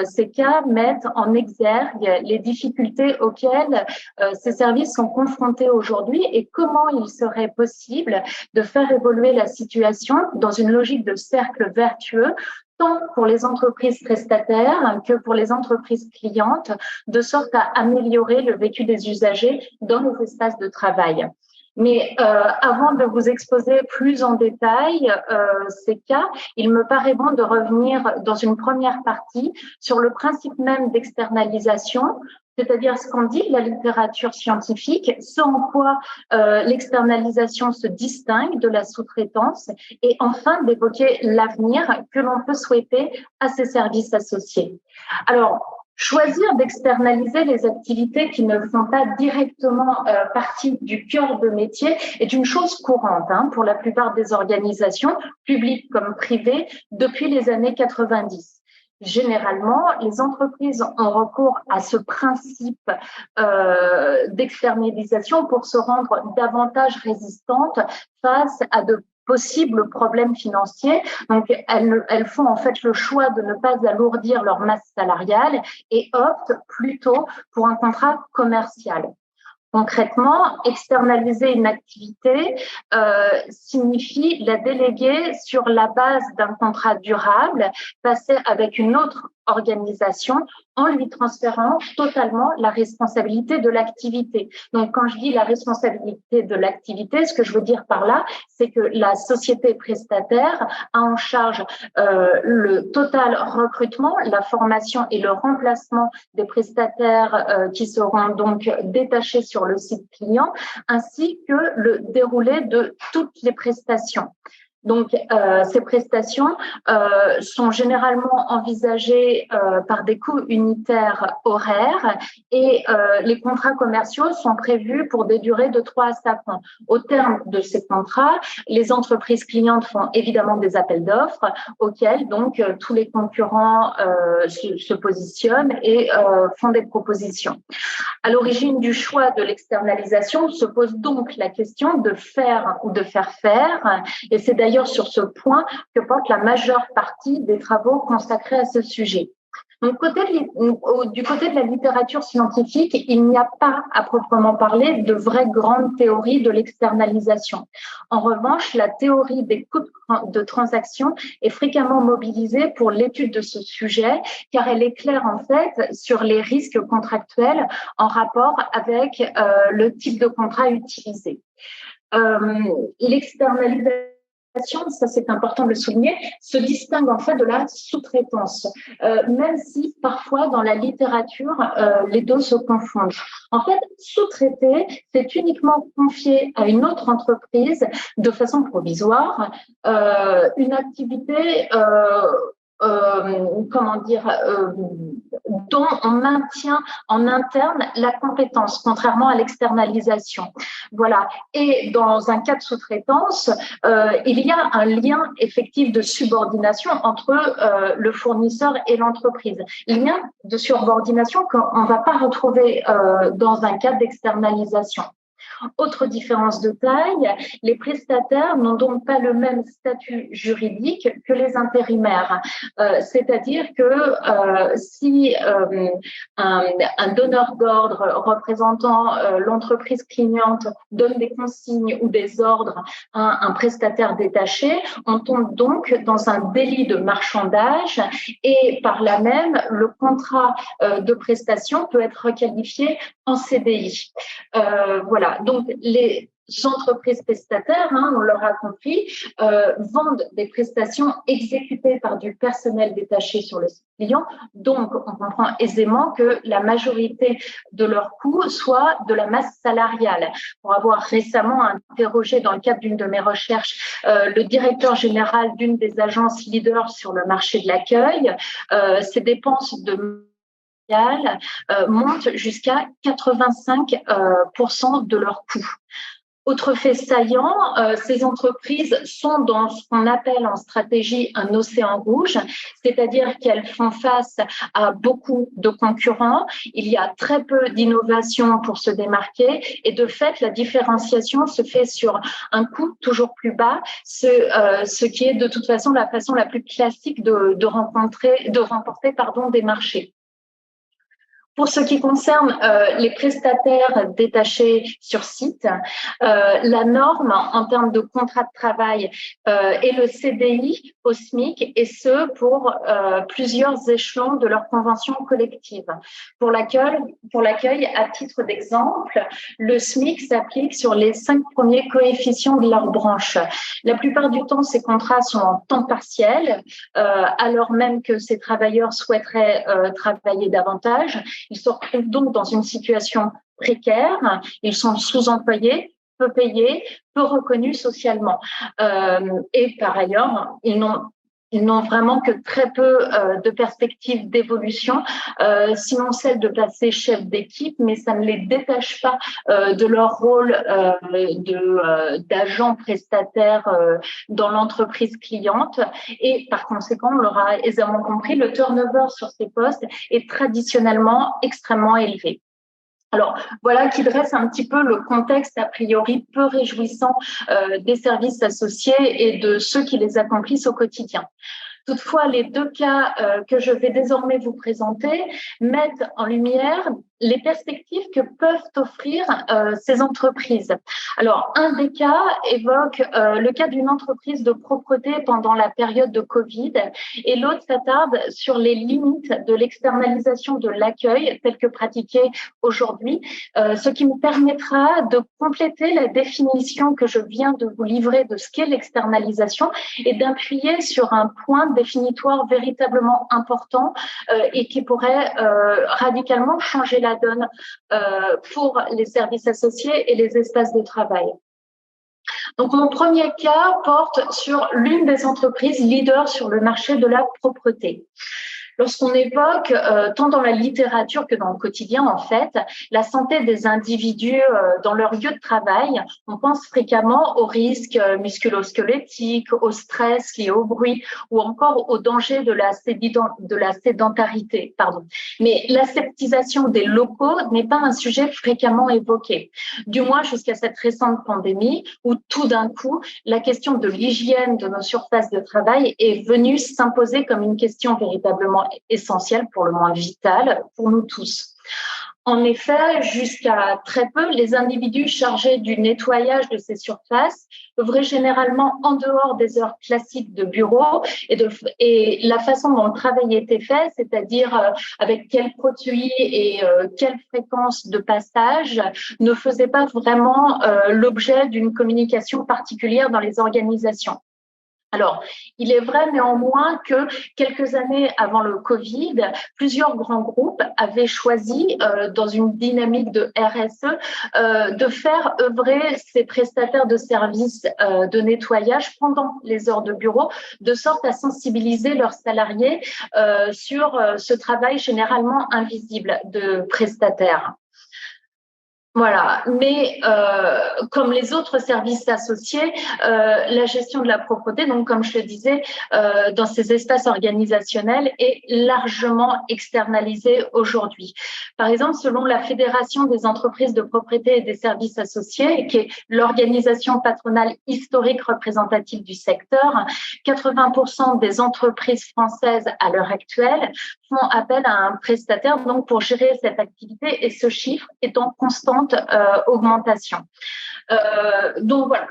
ces cas mettent en exergue les difficultés auxquelles ces services sont confrontés aujourd'hui et comment il serait possible de faire évoluer la situation dans une logique de cercle vertueux, tant pour les entreprises prestataires que pour les entreprises clientes, de sorte à améliorer le vécu des usagers dans les espaces de travail. Mais avant de vous exposer plus en détail ces cas, il me paraît bon de revenir dans une première partie sur le principe même d'externalisation, c'est-à-dire ce qu'en dit la littérature scientifique, ce en quoi l'externalisation se distingue de la sous-traitance, et enfin d'évoquer l'avenir que l'on peut souhaiter à ces services associés. Alors, choisir d'externaliser les activités qui ne font pas directement partie du cœur de métier est une chose courante pour la plupart des organisations, publiques comme privées, depuis les années 90. Généralement, les entreprises ont recours à ce principe d'externalisation pour se rendre davantage résistantes face à de possibles problèmes financiers. Donc, elles font en fait le choix de ne pas alourdir leur masse salariale et optent plutôt pour un contrat commercial. Concrètement, externaliser une activité signifie la déléguer sur la base d'un contrat durable, passer avec une autre organisation en lui transférant totalement la responsabilité de l'activité. Donc, quand je dis la responsabilité de l'activité, ce que je veux dire par là, c'est que la société prestataire a en charge le total recrutement, la formation et le remplacement des prestataires qui seront donc détachés sur le site client, ainsi que le déroulé de toutes les prestations. Donc, ces prestations sont généralement envisagées par des coûts unitaires horaires et les contrats commerciaux sont prévus pour des durées de 3 à 5 ans. Au terme de ces contrats, les entreprises clientes font évidemment des appels d'offres auxquels donc tous les concurrents se positionnent et font des propositions. À l'origine du choix de l'externalisation se pose donc la question de faire ou de faire faire, et c'est d'ailleurs sur ce point que porte la majeure partie des travaux consacrés à ce sujet. Donc, du côté de la littérature scientifique, il n'y a pas à proprement parler de vraie grande théorie de l'externalisation. En revanche, la théorie des coûts de transaction est fréquemment mobilisée pour l'étude de ce sujet, car elle éclaire en fait sur les risques contractuels en rapport avec le type de contrat utilisé. L'externalisation, ça c'est important de le souligner, se distingue en fait de la sous-traitance, même si parfois dans la littérature, les deux se confondent. En fait, sous-traiter, c'est uniquement confier à une autre entreprise de façon provisoire une activité dont on maintient en interne la compétence, contrairement à l'externalisation. Voilà. Et dans un cas de sous-traitance, il y a un lien effectif de subordination entre le fournisseur et l'entreprise. Lien de subordination qu'on ne va pas retrouver dans un cas d'externalisation. Autre différence de taille, les prestataires n'ont donc pas le même statut juridique que les intérimaires. C'est-à-dire que si un donneur d'ordre représentant l'entreprise cliente donne des consignes ou des ordres à un prestataire détaché, on tombe donc dans un délit de marchandage et par là même, le contrat de prestation peut être requalifié en CDI. Voilà. Donc, les entreprises prestataires, on l'aura compris, vendent des prestations exécutées par du personnel détaché sur le site client. Donc, on comprend aisément que la majorité de leurs coûts soit de la masse salariale. Pour avoir récemment interrogé dans le cadre d'une de mes recherches le directeur général d'une des agences leaders sur le marché de l'accueil, ces dépenses de montent jusqu'à 85% de leurs coûts. Autre fait saillant, ces entreprises sont dans ce qu'on appelle en stratégie un océan rouge, c'est-à-dire qu'elles font face à beaucoup de concurrents. Il y a très peu d'innovation pour se démarquer et de fait, la différenciation se fait sur un coût toujours plus bas, ce qui est de toute façon la façon la plus classique de remporter des marchés. Pour ce qui concerne les prestataires détachés sur site, la norme en termes de contrat de travail est le CDI au SMIC et ce pour plusieurs échelons de leur convention collective. Pour l'accueil, à titre d'exemple, le SMIC s'applique sur les 5 premiers coefficients de leur branche. La plupart du temps, ces contrats sont en temps partiel, alors même que ces travailleurs souhaiteraient travailler davantage. Ils se retrouvent donc dans une situation précaire, ils sont sous-employés, peu payés, peu reconnus socialement. Et par ailleurs, ils n'ont vraiment que très peu de perspectives d'évolution, sinon celle de passer chef d'équipe, mais ça ne les détache pas de leur rôle d'agent prestataire dans l'entreprise cliente. Et par conséquent, on l'aura aisément compris, le turnover sur ces postes est traditionnellement extrêmement élevé. Alors, voilà qui dresse un petit peu le contexte a priori peu réjouissant des services associés et de ceux qui les accomplissent au quotidien. Toutefois, les deux cas que je vais désormais vous présenter mettent en lumière les perspectives que peuvent offrir ces entreprises. Alors, un des cas évoque le cas d'une entreprise de propreté pendant la période de Covid et l'autre s'attarde sur les limites de l'externalisation de l'accueil tel que pratiqué aujourd'hui, ce qui me permettra de compléter la définition que je viens de vous livrer de ce qu'est l'externalisation et d'appuyer sur un point définitoire véritablement important et qui pourrait radicalement changer la donne pour les services associés et les espaces de travail. Donc, mon premier cas porte sur l'une des entreprises leaders sur le marché de la propreté. Lorsqu'on évoque, tant dans la littérature que dans le quotidien, en fait, la santé des individus dans leur lieu de travail, on pense fréquemment aux risques musculo-squelettiques, au stress lié au bruit ou encore au danger de la sédentarité. Mais l'aseptisation des locaux n'est pas un sujet fréquemment évoqué, du moins jusqu'à cette récente pandémie où tout d'un coup, la question de l'hygiène de nos surfaces de travail est venue s'imposer comme une question véritablement essentiel, pour le moins vital, pour nous tous. En effet, jusqu'à très peu, les individus chargés du nettoyage de ces surfaces œuvraient généralement en dehors des heures classiques de bureau et la façon dont le travail était fait, c'est-à-dire avec quels produits et quelle fréquence de passage, ne faisait pas vraiment l'objet d'une communication particulière dans les organisations. Alors, il est vrai néanmoins que quelques années avant le Covid, plusieurs grands groupes avaient choisi, dans une dynamique de RSE, de faire œuvrer ces prestataires de services de nettoyage pendant les heures de bureau, de sorte à sensibiliser leurs salariés sur ce travail généralement invisible de prestataires. Voilà, mais comme les autres services associés, la gestion de la propreté, donc comme je le disais, dans ces espaces organisationnels est largement externalisée aujourd'hui. Par exemple, selon la Fédération des entreprises de propreté et des services associés, qui est l'organisation patronale historique représentative du secteur, 80% des entreprises françaises à l'heure actuelle font appel à un prestataire donc pour gérer cette activité et ce chiffre est en constante augmentation. Donc voilà,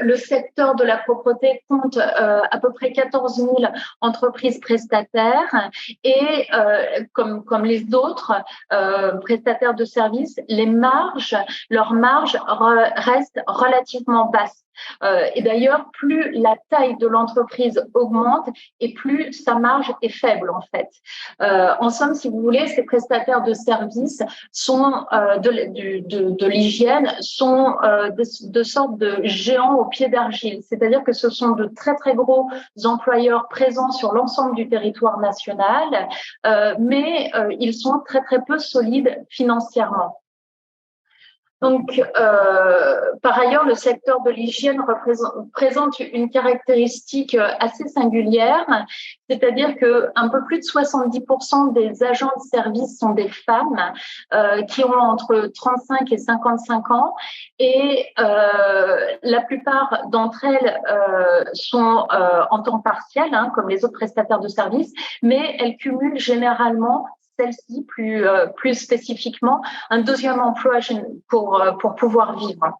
le secteur de la propreté compte à peu près 14 000 entreprises prestataires et comme les autres prestataires de services, leurs marges restent relativement basses. Et d'ailleurs, plus la taille de l'entreprise augmente et plus sa marge est faible en fait. En somme, si vous voulez, ces prestataires de services sont de l'hygiène sont de sortes de géants au pied d'argile, c'est-à-dire que ce sont de très très gros employeurs présents sur l'ensemble du territoire national, mais ils sont très très peu solides financièrement. Donc, par ailleurs, le secteur de l'hygiène présente une caractéristique assez singulière, c'est-à-dire que un peu plus de 70% des agents de service sont des femmes qui ont entre 35 et 55 ans et la plupart d'entre elles sont en temps partiel, comme les autres prestataires de services, mais elles cumulent généralement celle-ci plus spécifiquement un deuxième emploi pour pouvoir vivre.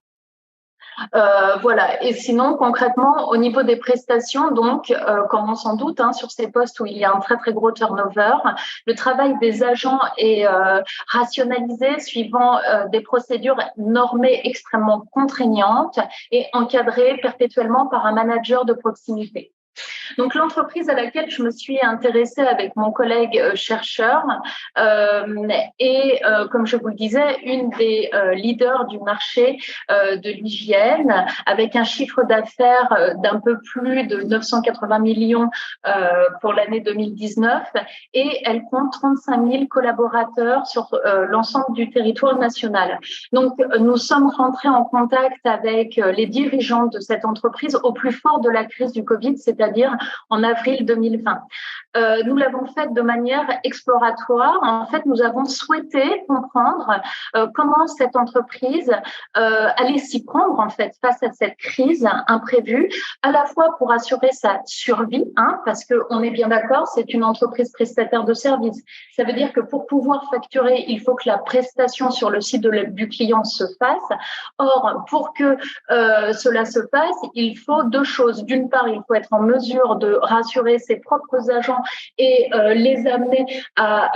Voilà. Et sinon, concrètement, au niveau des prestations, donc, comme on s'en doute, sur ces postes où il y a un très très gros turnover, le travail des agents est rationalisé suivant des procédures normées extrêmement contraignantes et encadrées perpétuellement par un manager de proximité. Donc, l'entreprise à laquelle je me suis intéressée avec mon collègue chercheur est, comme je vous le disais, une des leaders du marché de l'hygiène, avec un chiffre d'affaires d'un peu plus de 980 millions pour l'année 2019, et elle compte 35 000 collaborateurs sur l'ensemble du territoire national. Donc, nous sommes rentrés en contact avec les dirigeants de cette entreprise au plus fort de la crise du Covid, c'est-à-dire en avril 2020. Nous l'avons fait de manière exploratoire. En fait, nous avons souhaité comprendre comment cette entreprise allait s'y prendre en fait face à cette crise imprévue, à la fois pour assurer sa survie, parce qu'on est bien d'accord, c'est une entreprise prestataire de services. Ça veut dire que pour pouvoir facturer, il faut que la prestation sur le site du client se fasse. Or, pour que cela se passe, il faut deux choses. D'une part, il faut être en mesure de rassurer ses propres agents et les amener à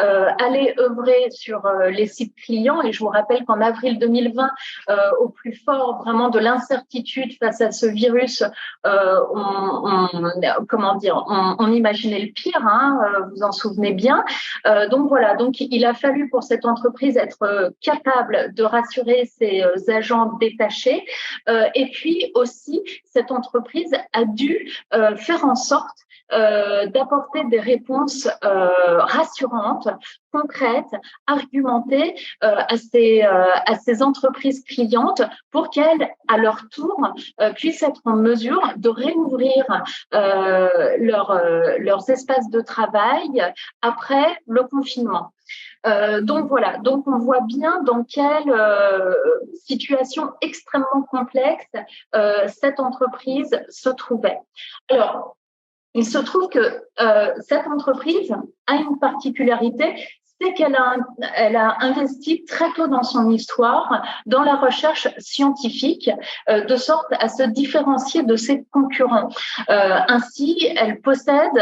aller œuvrer sur les sites clients. Et je vous rappelle qu'en avril 2020, au plus fort vraiment de l'incertitude face à ce virus, on imaginait le pire, vous en souvenez bien. Donc voilà, donc il a fallu pour cette entreprise être capable de rassurer ses agents détachés. Et puis aussi, cette entreprise a dû faire en sorte d'apporter des réponses rassurantes, concrètes, argumentées à ces entreprises clientes pour qu'elles, à leur tour, puissent être en mesure de réouvrir leurs espaces de travail après le confinement. Donc voilà, donc on voit bien dans quelle situation extrêmement complexe cette entreprise se trouvait. Alors, il se trouve que cette entreprise a une particularité, c'est qu'elle a investi très tôt dans son histoire dans la recherche scientifique, de sorte à se différencier de ses concurrents. Ainsi, elle possède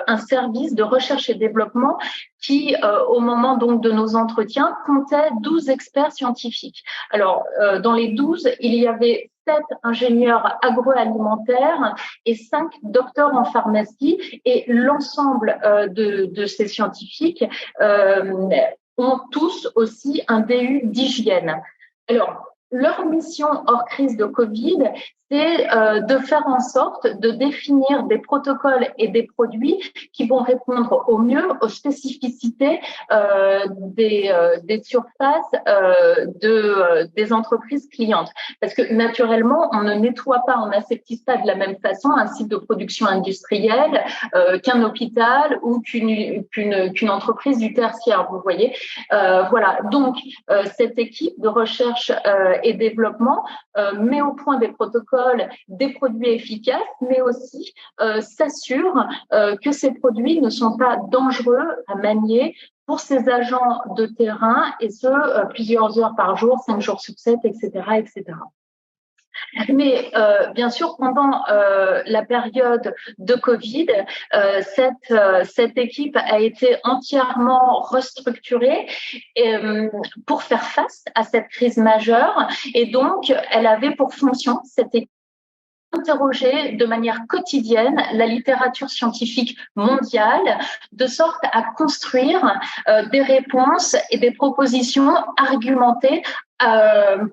un service de recherche et développement qui, au moment donc de nos entretiens, comptait 12 experts scientifiques. Alors, dans les 12, il y avait 7 ingénieurs agroalimentaires et 5 docteurs en pharmacie, et l'ensemble de ces scientifiques ont tous aussi un DU d'hygiène. Alors, leur mission hors crise de Covid, c'est de faire en sorte de définir des protocoles et des produits qui vont répondre au mieux aux spécificités des surfaces des entreprises clientes. Parce que naturellement, on ne nettoie pas, on n'aseptise pas de la même façon un site de production industrielle qu'un hôpital ou qu'une entreprise du tertiaire, vous voyez. Voilà, donc cette équipe de recherche et développement met au point des protocoles, des produits efficaces, mais aussi s'assure que ces produits ne sont pas dangereux à manier pour ces agents de terrain, et ce, plusieurs heures par jour, 5 jours sur 7, etc., etc. Mais bien sûr, pendant la période de Covid, cette équipe a été entièrement restructurée pour faire face à cette crise majeure, et donc elle avait pour fonction, cette équipe, interroger de manière quotidienne la littérature scientifique mondiale, de sorte à construire des réponses et des propositions argumentées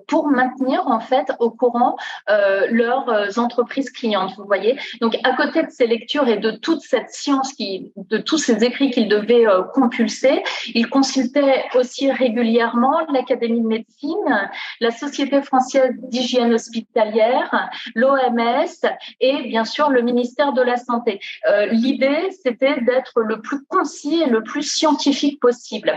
pour maintenir en fait au courant leurs entreprises clientes, vous voyez. Donc à côté de ces lectures et de toute cette science, de tous ces écrits qu'ils devaient compulser, ils consultaient aussi régulièrement l'Académie de médecine, la Société française d'hygiène hospitalière, l'OMS et bien sûr le ministère de la Santé. L'idée, c'était d'être le plus concis et le plus scientifique possible.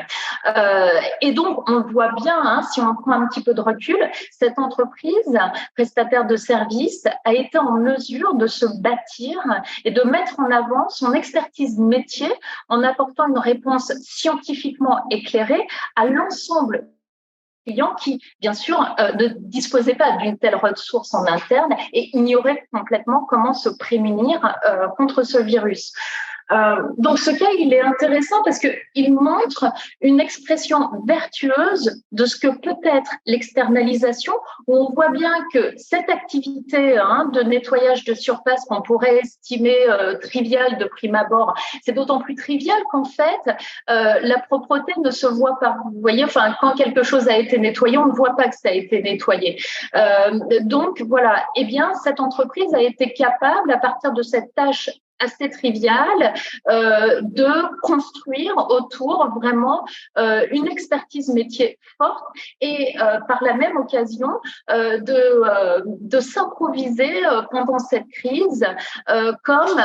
Et donc on voit bien, si on prend un petit peu de recul, cette entreprise prestataire de services a été en mesure de se bâtir et de mettre en avant son expertise métier en apportant une réponse scientifiquement éclairée à l'ensemble des clients qui, bien sûr, ne disposaient pas d'une telle ressource en interne et ignoraient complètement comment se prémunir contre ce virus. Donc ce cas, il est intéressant parce qu'il montre une expression vertueuse de ce que peut être l'externalisation, où on voit bien que cette activité de nettoyage de surface qu'on pourrait estimer triviale de prime abord, c'est d'autant plus trivial qu'en fait, la propreté ne se voit pas. Vous voyez, enfin, quand quelque chose a été nettoyé, on ne voit pas que ça a été nettoyé. Donc voilà, eh bien, cette entreprise a été capable, à partir de cette tâche assez trivial de construire autour vraiment une expertise métier forte et par la même occasion de s'improviser pendant cette crise comme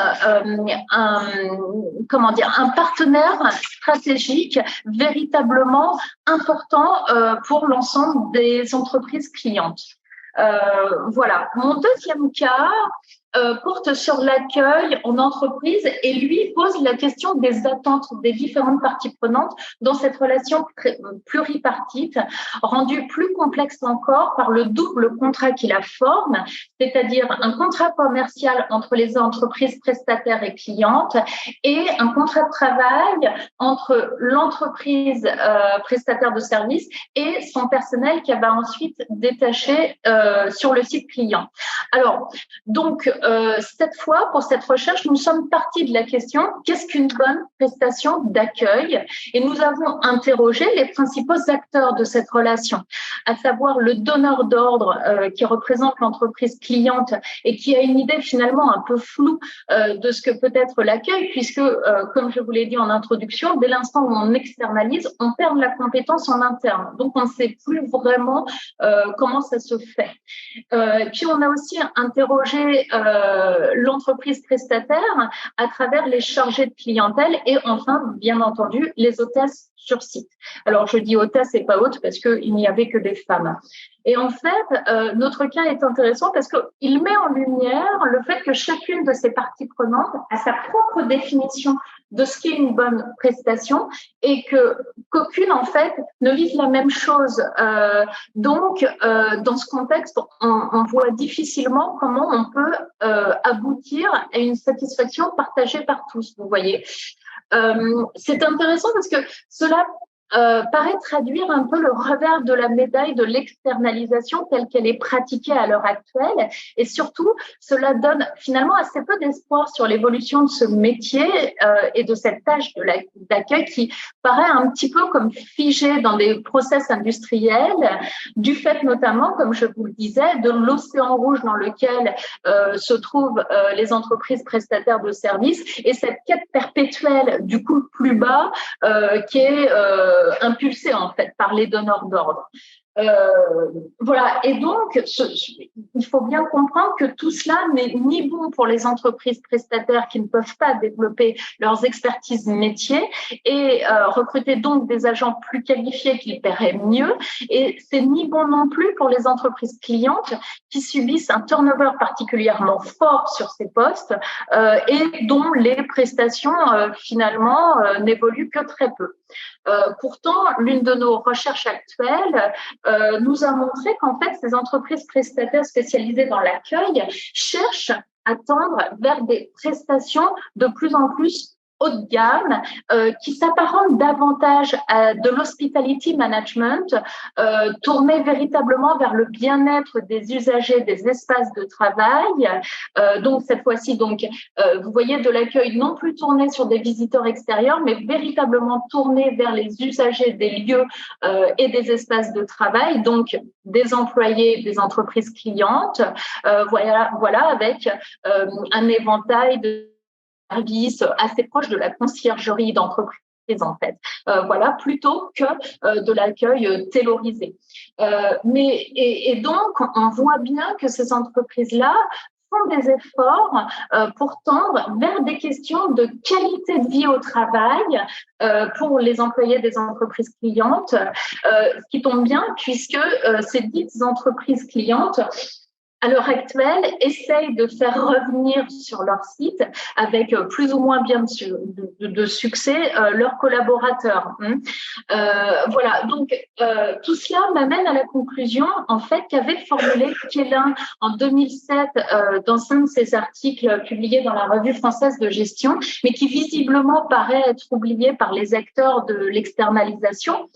un partenaire stratégique véritablement important pour l'ensemble des entreprises clientes. Voilà. Mon deuxième cas porte sur l'accueil en entreprise et lui pose la question des attentes des différentes parties prenantes dans cette relation pluripartite, rendue plus complexe encore par le double contrat qui la forme, c'est-à-dire un contrat commercial entre les entreprises prestataires et clientes et un contrat de travail entre l'entreprise prestataire de services et son personnel qu'elle va ensuite détacher sur le site client. Alors, donc, cette fois, pour cette recherche, nous sommes partis de la question « Qu'est-ce qu'une bonne prestation d'accueil ?» Et nous avons interrogé les principaux acteurs de cette relation, à savoir le donneur d'ordre qui représente l'entreprise cliente et qui a une idée finalement un peu floue de ce que peut être l'accueil, puisque, comme je vous l'ai dit en introduction, dès l'instant où on externalise, on perd la compétence en interne. Donc, on ne sait plus vraiment comment ça se fait. Puis, on a aussi interrogé l'entreprise prestataire à travers les chargés de clientèle et enfin, bien entendu, les hôtesses sur site. Alors, je dis hôtesse et pas hôte parce qu'il n'y avait que des femmes. Et en fait, notre cas est intéressant parce qu'il met en lumière le fait que chacune de ces parties prenantes a sa propre définition de ce qu'est une bonne prestation et qu'aucune, en fait, ne vise la même chose. Donc, dans ce contexte, on voit difficilement comment on peut aboutir à une satisfaction partagée par tous, vous voyez. C'est intéressant parce que cela paraît traduire un peu le revers de la médaille de l'externalisation telle qu'elle est pratiquée à l'heure actuelle. Et surtout, cela donne finalement assez peu d'espoir sur l'évolution de ce métier et de cette tâche d'accueil qui paraît un petit peu comme figée dans des process industriels, du fait notamment, comme je vous le disais, de l'océan rouge dans lequel se trouvent les entreprises prestataires de services et cette quête perpétuelle du coût plus bas qui est impulsé en fait par les donneurs d'ordre. Voilà, et donc il faut bien comprendre que tout cela n'est ni bon pour les entreprises prestataires qui ne peuvent pas développer leurs expertises métiers et recruter donc des agents plus qualifiés qui paieraient mieux, et c'est ni bon non plus pour les entreprises clientes qui subissent un turnover particulièrement fort sur ces postes et dont les prestations finalement n'évoluent que très peu. Pourtant, l'une de nos recherches actuelles nous a montré qu'en fait, ces entreprises prestataires spécialisées dans l'accueil cherchent à tendre vers des prestations de plus en plus haut de gamme qui s'apparentent davantage à de l'hospitality management, tourné véritablement vers le bien-être des usagers des espaces de travail. Donc cette fois-ci, vous voyez de l'accueil non plus tourné sur des visiteurs extérieurs, mais véritablement tourné vers les usagers des lieux et des espaces de travail, donc des employés des entreprises clientes. Voilà, avec un éventail de service assez proche de la conciergerie d'entreprise en fait. Voilà, plutôt que de l'accueil taylorisé. Et donc, on voit bien que ces entreprises-là font des efforts pour tendre vers des questions de qualité de vie au travail pour les employés des entreprises clientes, ce qui tombe bien puisque ces dites entreprises clientes à l'heure actuelle, essayent de faire revenir sur leur site avec plus ou moins bien de succès leurs collaborateurs. Voilà, donc tout cela m'amène à la conclusion en fait qu'avait formulé Quélin en 2007 dans un de ses articles publiés dans la Revue française de gestion, mais qui visiblement paraît être oublié par les acteurs de l'externalisation.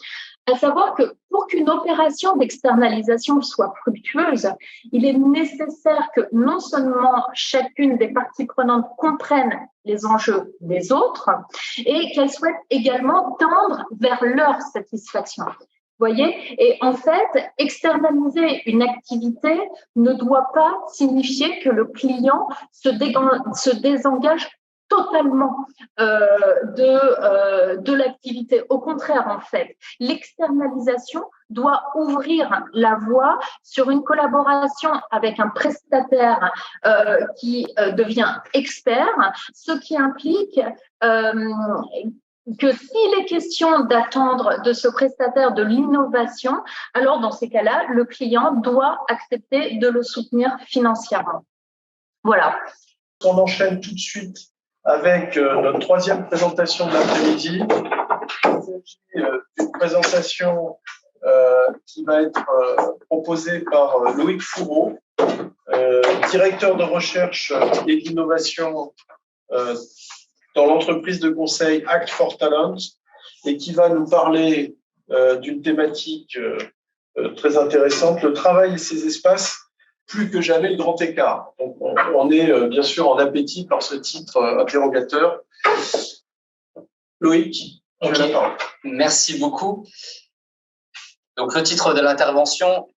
À savoir que pour qu'une opération d'externalisation soit fructueuse, il est nécessaire que non seulement chacune des parties prenantes comprenne les enjeux des autres et qu'elle souhaite également tendre vers leur satisfaction. Vous voyez? Et en fait, externaliser une activité ne doit pas signifier que le client se désengage totalement de l'activité. Au contraire, en fait, l'externalisation doit ouvrir la voie sur une collaboration avec un prestataire qui devient expert, ce qui implique que s'il est question d'attendre de ce prestataire de l'innovation, alors dans ces cas-là, le client doit accepter de le soutenir financièrement. Voilà. On enchaîne tout de suite avec notre troisième présentation de l'après-midi. Il s'agit d'une présentation qui va être proposée par Loïc Fourreau, directeur de recherche et d'innovation dans l'entreprise de conseil Act for Talent, et qui va nous parler d'une thématique très intéressante, le travail et ses espaces, plus que jamais le grand écart. Donc, on est bien sûr en appétit par ce titre interrogateur. Loïc, tu as la parole. Merci beaucoup. Donc, le titre de l'intervention,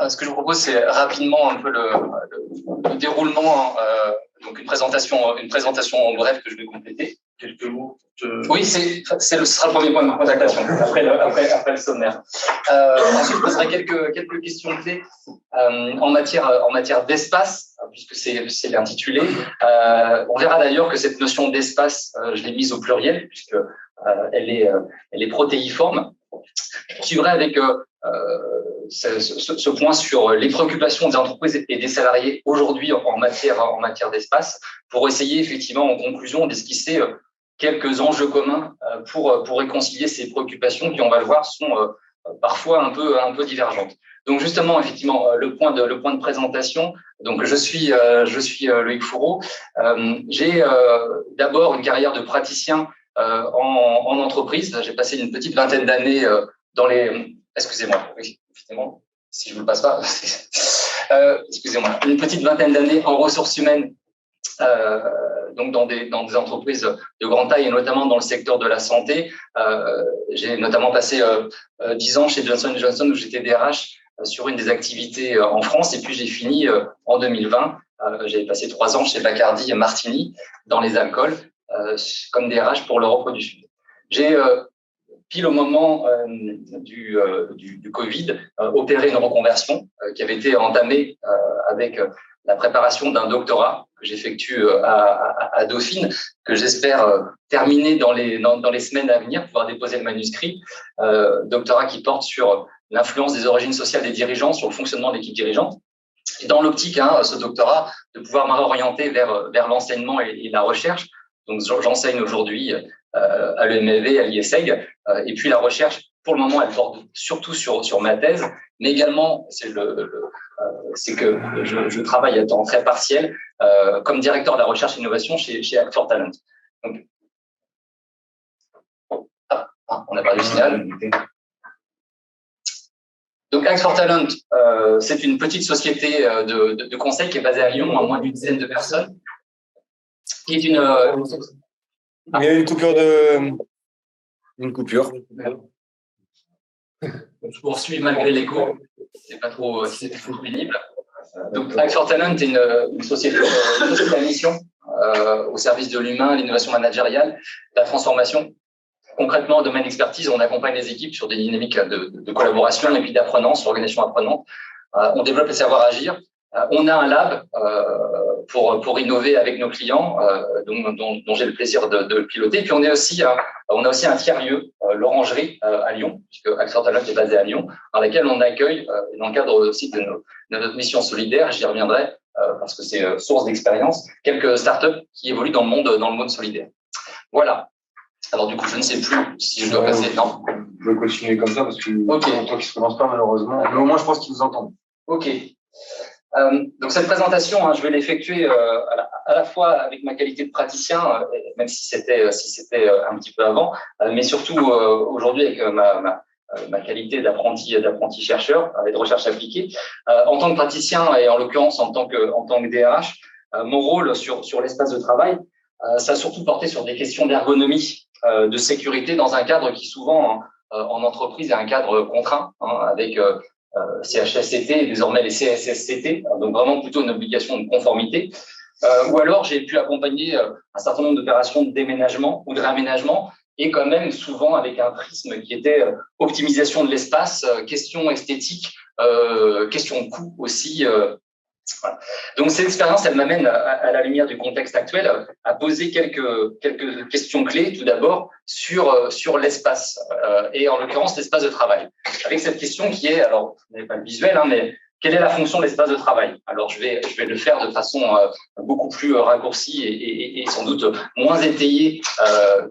ce que je vous propose, c'est rapidement un peu le déroulement, donc une présentation en bref que je vais compléter. Quelques mots. Oui, ce sera le premier point de ma présentation, après le sommaire. Ensuite, je poserai quelques questions clés en matière d'espace, puisque c'est l'intitulé. On verra d'ailleurs que cette notion d'espace, je l'ai mise au pluriel, puisque elle est protéiforme. Je poursuivrai avec ce point sur les préoccupations des entreprises et des salariés aujourd'hui en matière d'espace, pour essayer effectivement en conclusion d'esquisser quelques enjeux communs pour réconcilier ces préoccupations qui, on va le voir, sont parfois un peu divergentes. Donc justement, effectivement, le point de présentation. Donc je suis Loïc Fourreau. J'ai d'abord une carrière de praticien en entreprise. J'ai passé une petite vingtaine d'années dans les. Excusez-moi. Oui, effectivement. Si je vous le passe pas. Excusez-moi. Une petite vingtaine d'années en ressources humaines. Donc dans des entreprises de grande taille et notamment dans le secteur de la santé. J'ai notamment passé 10 ans chez Johnson & Johnson où j'étais DRH sur une des activités en France, et puis j'ai fini en 2020. J'avais passé 3 ans chez Bacardi Martini dans les alcools comme DRH pour l'Europe du Sud. J'ai pile au moment du Covid opéré une reconversion qui avait été entamée avec la préparation d'un doctorat que j'effectue à Dauphine, que j'espère terminer dans les semaines à venir, pouvoir déposer le manuscrit. Doctorat qui porte sur l'influence des origines sociales des dirigeants sur le fonctionnement de l'équipe dirigeante. Et dans l'optique, ce doctorat, de pouvoir m'orienter vers l'enseignement et la recherche. Donc, j'enseigne aujourd'hui à l'EMLV, à l'IESEG, et puis la recherche, pour le moment, elle porte surtout sur ma thèse, mais également, c'est que je travaille à temps très partiel comme directeur de la recherche et innovation chez Act for Talent. Donc, on a perdu le signal. Donc, Act for Talent, c'est une petite société de conseil qui est basée à Lyon, à moins d'une dizaine de personnes, qui est une. Il y a une coupure. Je poursuis malgré l'écho. C'est pas trop pénible. Donc, Act for Talent est une société à mission au service de l'humain, l'innovation managériale, la transformation. Concrètement, en domaine d'expertise, on accompagne les équipes sur des dynamiques de collaboration et puis d'apprenance, organisation apprenante. On développe les savoirs-agir. On a un lab pour innover avec nos clients, dont j'ai le plaisir de piloter. Et puis on a aussi un tiers-lieu, l'Orangerie à Lyon, puisque Act for Talent est basé à Lyon, dans laquelle on accueille, dans le cadre aussi de notre mission solidaire, j'y reviendrai parce que c'est source d'expérience, quelques startups qui évoluent dans le monde solidaire. Voilà. Alors du coup, je ne sais plus si je dois passer. Non. Je vais continuer comme ça parce que longtemps qu'ils se relancent pas malheureusement. Mais au moins, je pense qu'ils nous entendent. Ok. Donc cette présentation, je vais l'effectuer à la fois avec ma qualité de praticien, même si c'était un petit peu avant, mais surtout aujourd'hui avec ma qualité d'apprenti chercheur et de recherche appliquée. En tant que praticien et en l'occurrence en tant que DRH, mon rôle sur l'espace de travail, ça a surtout porté sur des questions d'ergonomie, de sécurité dans un cadre qui souvent en entreprise est un cadre contraint, avec CHSCT et désormais les CSSCT, donc vraiment plutôt une obligation de conformité. ou alors j'ai pu accompagner un certain nombre d'opérations de déménagement ou de réaménagement, et quand même souvent avec un prisme qui était optimisation de l'espace, question esthétique, question de coût aussi. Voilà. Donc cette expérience, elle m'amène à la lumière du contexte actuel à poser quelques questions clés, tout d'abord sur l'espace, et en l'occurrence l'espace de travail. Avec cette question qui est, alors vous n'avez pas le visuel, mais quelle est la fonction de l'espace de travail? Alors je vais le faire de façon beaucoup plus raccourcie et sans doute moins étayée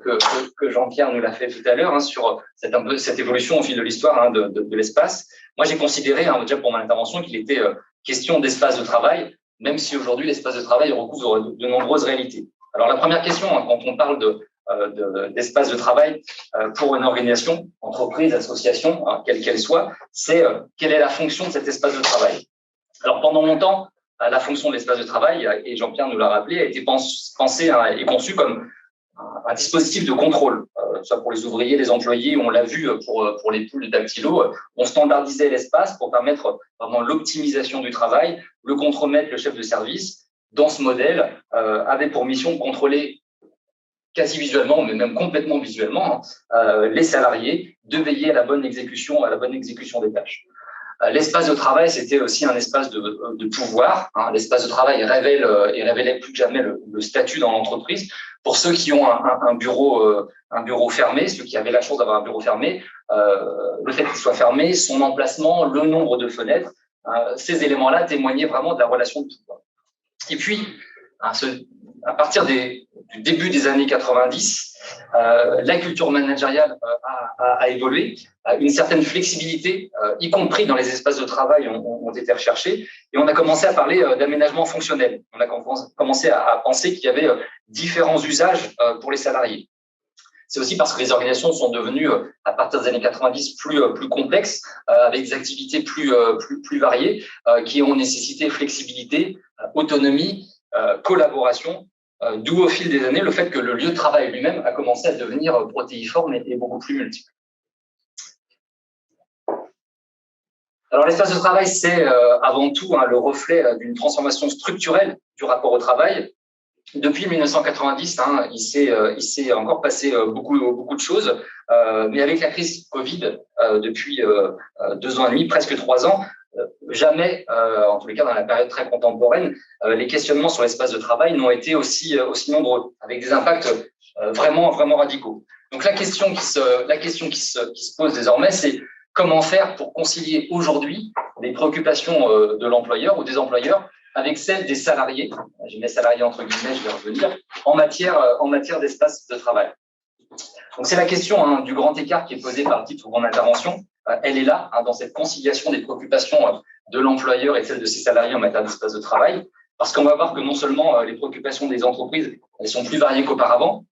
que Jean-Pierre nous l'a fait tout à l'heure, sur cette évolution au fil de l'histoire de l'espace. Moi j'ai considéré déjà pour mon intervention qu'il était question d'espace de travail, même si aujourd'hui l'espace de travail recouvre de nombreuses réalités. Alors la première question, quand on parle d'espace de travail pour une organisation, entreprise, association, quelle qu'elle soit, c'est quelle est la fonction de cet espace de travail. Alors pendant longtemps, la fonction de l'espace de travail, et Jean-Pierre nous l'a rappelé, a été pensée et conçue comme un dispositif de contrôle, soit pour les ouvriers, les employés, on l'a vu pour les poules dactylo, on standardisait l'espace pour permettre vraiment l'optimisation du travail. Le contremaître, le chef de service, dans ce modèle, avait pour mission de contrôler quasi visuellement, mais même complètement visuellement, les salariés, de veiller à la bonne exécution des tâches. L'espace de travail, c'était aussi un espace de pouvoir. L'espace de travail révélait plus que jamais le statut dans l'entreprise. Pour ceux qui ont un bureau fermé, ceux qui avaient la chance d'avoir un bureau fermé, le fait qu'il soit fermé, son emplacement, le nombre de fenêtres, ces éléments-là témoignaient vraiment de la relation de pouvoir. Et puis, à partir du début des années 90, la culture managériale a évolué. Une certaine flexibilité, y compris dans les espaces de travail, ont été recherchées. Et on a commencé à parler d'aménagement fonctionnel. On a commencé à penser qu'il y avait différents usages pour les salariés. C'est aussi parce que les organisations sont devenues, à partir des années 90, plus complexes, avec des activités plus variées, qui ont nécessité flexibilité, autonomie, collaboration, d'où au fil des années le fait que le lieu de travail lui-même a commencé à devenir protéiforme et beaucoup plus multiple. Alors l'espace de travail, c'est avant tout le reflet d'une transformation structurelle du rapport au travail. Depuis 1990, il s'est encore passé beaucoup de choses, mais avec la crise Covid, depuis 2 ans et demi, presque 3 ans, jamais, en tous les cas dans la période très contemporaine, les questionnements sur l'espace de travail n'ont été aussi nombreux, avec des impacts vraiment radicaux. Donc la question qui se pose désormais, c'est comment faire pour concilier aujourd'hui les préoccupations de l'employeur ou des employeurs avec celles des salariés, je mets salariés entre guillemets, je vais revenir, en matière d'espace de travail. Donc c'est la question du grand écart qui est posé par le titre de mon intervention. Elle est là, dans cette conciliation des préoccupations de l'employeur et celles de ses salariés en matière d'espace de travail, parce qu'on va voir que non seulement les préoccupations des entreprises, elles sont plus variées qu'auparavant,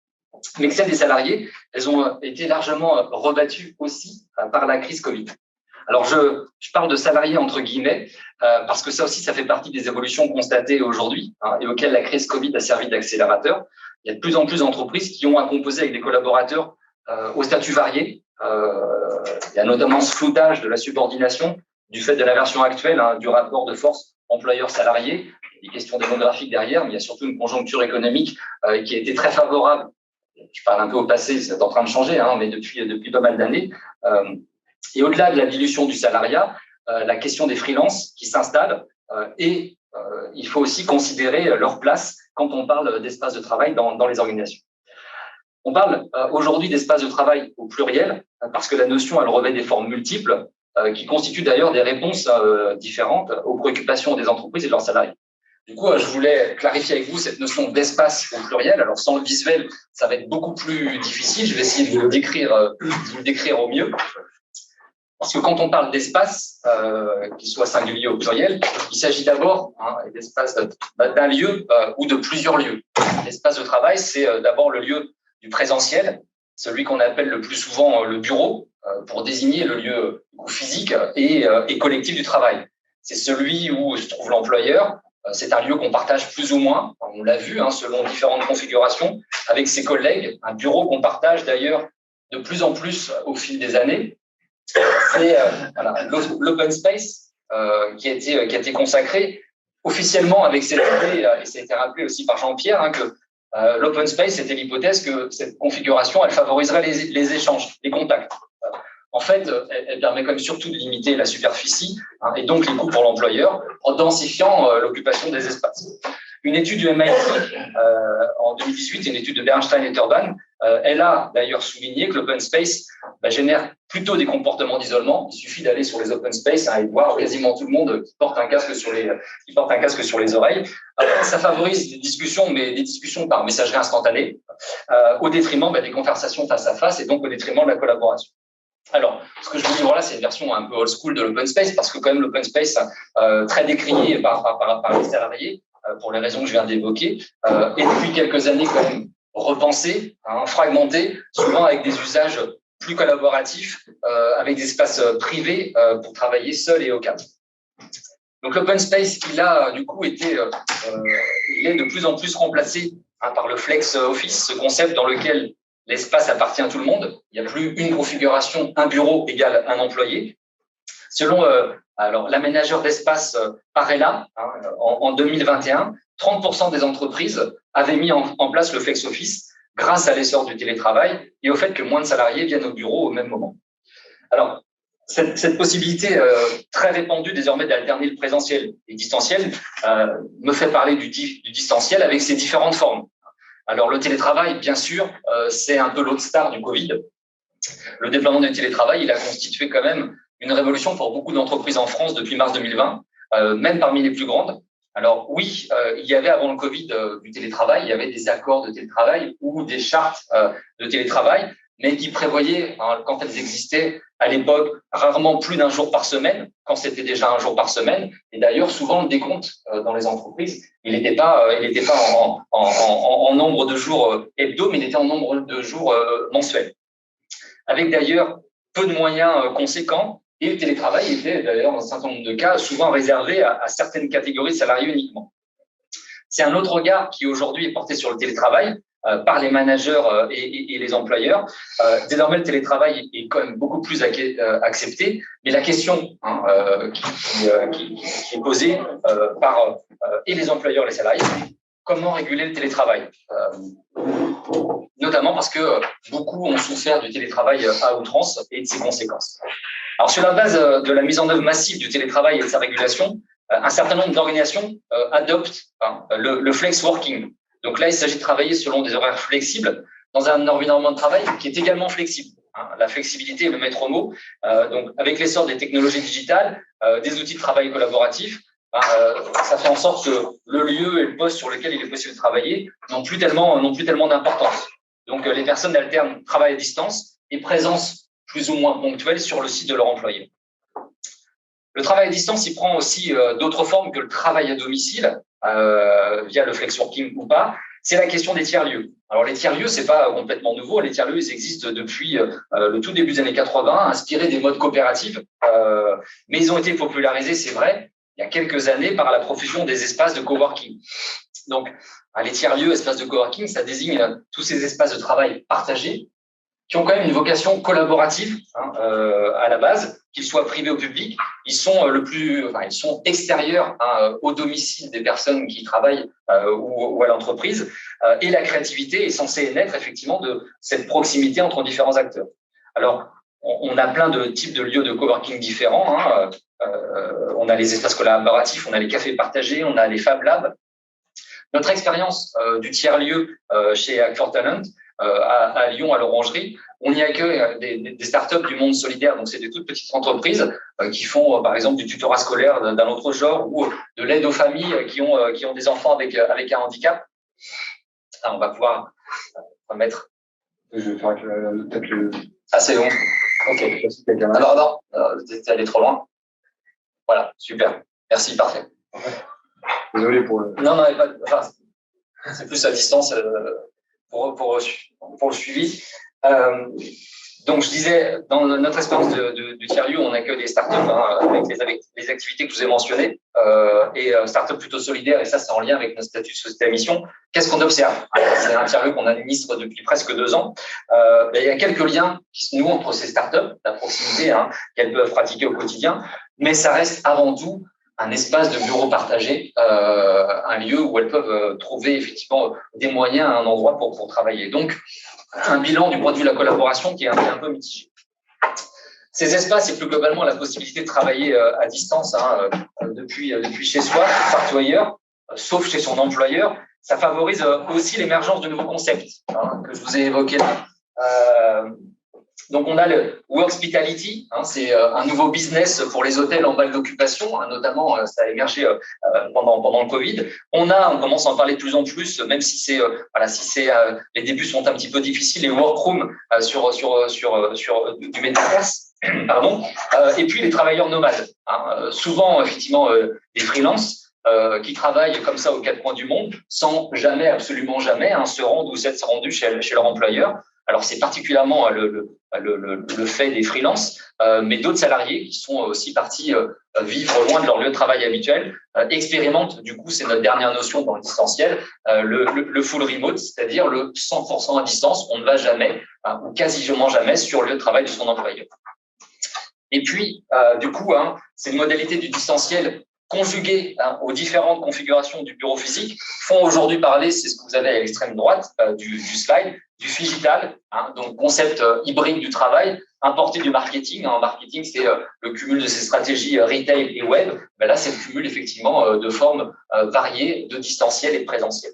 mais que celles des salariés, elles ont été largement rebattues aussi par la crise Covid. Alors, je parle de salariés entre guillemets, parce que ça aussi, ça fait partie des évolutions constatées aujourd'hui et auxquelles la crise Covid a servi d'accélérateur. Il y a de plus en plus d'entreprises qui ont à composer avec des collaborateurs au statut varié. Il y a notamment ce floutage de la subordination du fait de la version actuelle du rapport de force employeur-salarié. Il y a des questions démographiques derrière, mais il y a surtout une conjoncture économique qui a été très favorable. Je parle un peu au passé, c'est en train de changer, mais depuis pas mal d'années. Et au-delà de la dilution du salariat, la question des freelances qui s'installent et il faut aussi considérer leur place quand on parle d'espace de travail dans les organisations. On parle aujourd'hui d'espace de travail au pluriel parce que la notion, elle revêt des formes multiples qui constituent d'ailleurs des réponses différentes aux préoccupations des entreprises et de leurs salariés. Du coup, je voulais clarifier avec vous cette notion d'espace au pluriel. Alors, sans le visuel, ça va être beaucoup plus difficile. Je vais essayer de vous le décrire au mieux. Parce que quand on parle d'espace, qu'il soit singulier ou pluriel, il s'agit d'abord d'espace d'un lieu ou de plusieurs lieux. L'espace de travail, c'est d'abord le lieu du présentiel, celui qu'on appelle le plus souvent le bureau, pour désigner le lieu physique et collectif du travail. C'est celui où se trouve l'employeur. C'est un lieu qu'on partage plus ou moins, on l'a vu, selon différentes configurations, avec ses collègues. Un bureau qu'on partage d'ailleurs de plus en plus au fil des années. C'est l'open space qui a été consacré officiellement avec cette idée, et ça a été rappelé aussi par Jean-Pierre, hein, que l'open space, c'était l'hypothèse que cette configuration, elle favoriserait les échanges, les contacts. En fait, elle permet quand même surtout de limiter la superficie, hein, et donc les coûts pour l'employeur en densifiant l'occupation des espaces. Une étude du MIT en 2018, une étude de Bernstein et Turban, elle a d'ailleurs souligné que l'open space génère plutôt des comportements d'isolement. Il suffit d'aller sur les open space, hein, et de voir quasiment tout le monde qui porte un casque sur les oreilles. Ça favorise des discussions, mais des discussions par messagerie instantanée, au détriment des conversations face à face et donc au détriment de la collaboration. Alors, ce que je vous livre là, c'est une version un peu old school de l'open space, parce que quand même l'open space, très décrié par les salariés, pour les raisons que je viens d'évoquer, et depuis quelques années quand même repensé, hein, fragmenté, souvent avec des usages plus collaboratifs, avec des espaces privés pour travailler seul et au calme. Donc l'open space, il a du coup été, il est de plus en plus remplacé, hein, par le flex office, ce concept dans lequel l'espace appartient à tout le monde. Il n'y a plus une configuration, un bureau égale un employé. Selon alors l'aménageur d'espace Parella, hein, en 2021, 30% des entreprises avaient mis en place le flex office grâce à l'essor du télétravail et au fait que moins de salariés viennent au bureau au même moment. Alors, cette possibilité très répandue désormais d'alterner le présentiel et distanciel me fait parler du distanciel avec ses différentes formes. Alors, le télétravail, bien sûr, c'est un peu l'autre star du Covid. Le déploiement du télétravail, il a constitué quand même une révolution pour beaucoup d'entreprises en France depuis mars 2020, même parmi les plus grandes. Alors oui, il y avait avant le Covid du télétravail, il y avait des accords de télétravail ou des chartes de télétravail, mais qui prévoyaient, hein, quand elles existaient à l'époque, rarement plus d'un jour par semaine, quand c'était déjà un jour par semaine. Et d'ailleurs, souvent, le décompte dans les entreprises, il n'était pas en nombre de jours hebdo, mais il était en nombre de jours mensuels. Avec d'ailleurs peu de moyens conséquents, et le télétravail était d'ailleurs, dans un certain nombre de cas, souvent réservé à certaines catégories de salariés uniquement. C'est un autre regard qui aujourd'hui est porté sur le télétravail par les managers et les employeurs. Désormais, le télétravail est quand même beaucoup plus accepté, mais la question, hein, qui est posée par et les employeurs et les salariés, c'est comment réguler le télétravail, notamment parce que beaucoup ont souffert du télétravail à outrance et de ses conséquences. Alors, sur la base de la mise en œuvre massive du télétravail et de sa régulation, un certain nombre d'organisations adoptent le flex working. Donc là, il s'agit de travailler selon des horaires flexibles dans un environnement de travail qui est également flexible. La flexibilité est le maître mot. Donc, avec l'essor des technologies digitales, des outils de travail collaboratifs, ça fait en sorte que le lieu et le poste sur lequel il est possible de travailler n'ont plus tellement d'importance. Donc, les personnes alternent travail à distance et présence plus ou moins ponctuelle sur le site de leur employé. Le travail à distance, il prend aussi d'autres formes que le travail à domicile, via le flex working ou pas. C'est la question des tiers-lieux. Alors, les tiers-lieux, c'est pas complètement nouveau. Les tiers-lieux, ils existent depuis le tout début des années 80, inspirés des modes coopératifs, mais ils ont été popularisés, c'est vrai, il y a quelques années par la profusion des espaces de coworking. Donc, les tiers-lieux, espaces de coworking, ça désigne tous ces espaces de travail partagés qui ont quand même une vocation collaborative, hein, à la base, qu'ils soient privés ou publics. Ils sont ils sont extérieurs, hein, au domicile des personnes qui travaillent ou à l'entreprise. Et la créativité est censée naître effectivement de cette proximité entre différents acteurs. Alors, on a plein de types de lieux de coworking différents, hein. On a les espaces collaboratifs, on a les cafés partagés, on a les Fab Labs. Notre expérience du tiers-lieu chez Act for Talent, à Lyon, à l'Orangerie, on y accueille des startups du monde solidaire. Donc, c'est des toutes petites entreprises qui font, par exemple, du tutorat scolaire d'un autre genre ou de l'aide aux familles qui ont des enfants avec un handicap. On va pouvoir mettre. Je vais faire peut-être le. Ah, c'est bon. OK. Alors, non, t'es allé trop loin. Voilà, super. Merci, parfait. Désolé pour le. Non, enfin, c'est plus à distance pour le suivi. Donc, je disais, dans notre expérience du tiers-lieu, on accueille des startups, hein, avec les activités que je vous ai mentionnées, et startups plutôt solidaires, et ça, c'est en lien avec notre statut de société à mission. Qu'est-ce qu'on observe? C'est un tiers-lieu qu'on administre depuis presque 2 ans. Il y a quelques liens qui se nouent entre ces startups, la proximité, hein, qu'elles peuvent pratiquer au quotidien, mais ça reste avant tout un espace de bureau partagé, un lieu où elles peuvent trouver effectivement des moyens, un endroit pour travailler. Donc, un bilan du point de vue de la collaboration qui est un peu mitigé. Ces espaces et plus globalement la possibilité de travailler à distance depuis chez soi, partout ailleurs, sauf chez son employeur, ça favorise aussi l'émergence de nouveaux concepts que je vous ai évoqués là. Donc, on a le Workspitality, c'est un nouveau business pour les hôtels en balle d'occupation, notamment ça a émergé pendant le Covid. On commence à en parler de plus en plus, même si les débuts sont un petit peu difficiles, les workrooms sur du métaverse, pardon. Et puis les travailleurs nomades, souvent effectivement des freelances qui travaillent comme ça aux quatre coins du monde, sans jamais, absolument jamais, se rendre ou s'être rendu chez leur employeur. Alors, c'est particulièrement le fait des freelances, mais d'autres salariés qui sont aussi partis vivre loin de leur lieu de travail habituel expérimentent, du coup, c'est notre dernière notion dans le distanciel, le full remote, c'est-à-dire le 100% à distance. On ne va jamais, ou quasiment jamais, sur le lieu de travail de son employeur. Et puis, du coup, ces modalités du distanciel conjuguées aux différentes configurations du bureau physique font aujourd'hui parler, c'est ce que vous avez à l'extrême droite du slide, du phygital, donc concept hybride du travail, importé du marketing. En marketing, c'est le cumul de ces stratégies retail et web. Ben là, c'est le cumul effectivement de formes variées de distanciel et de présentiel.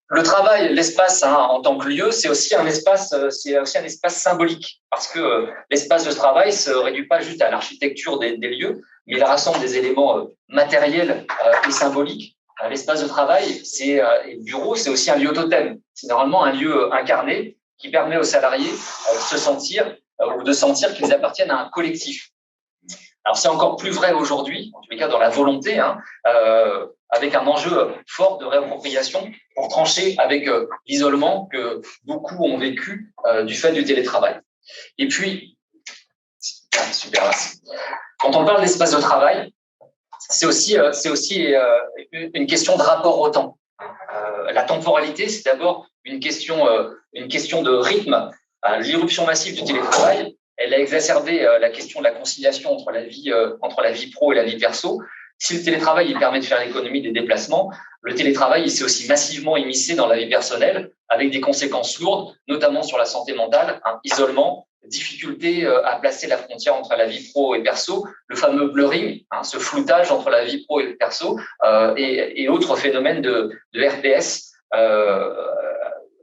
Le travail, l'espace en tant que lieu, c'est aussi un espace symbolique, parce que l'espace de travail ne se réduit pas juste à l'architecture des lieux, mais il rassemble des éléments matériels et symboliques. L'espace de travail, le bureau, c'est aussi un lieu totem. C'est normalement un lieu incarné qui permet aux salariés de se sentir ou de sentir qu'ils appartiennent à un collectif. Alors, c'est encore plus vrai aujourd'hui, en tous les cas dans la volonté, avec un enjeu fort de réappropriation pour trancher avec l'isolement que beaucoup ont vécu du fait du télétravail. Et puis, super, merci. Quand on parle d'espace de travail, c'est aussi une question de rapport au temps. La temporalité, c'est d'abord une question de rythme. L'irruption massive du télétravail, elle a exacerbé la question de la conciliation entre la vie pro et la vie perso. Si le télétravail il permet de faire l'économie des déplacements, le télétravail il s'est aussi massivement immiscé dans la vie personnelle avec des conséquences lourdes, notamment sur la santé mentale, isolement, difficulté à placer la frontière entre la vie pro et perso, le fameux blurring, ce floutage entre la vie pro et le perso, et autres phénomènes de RPS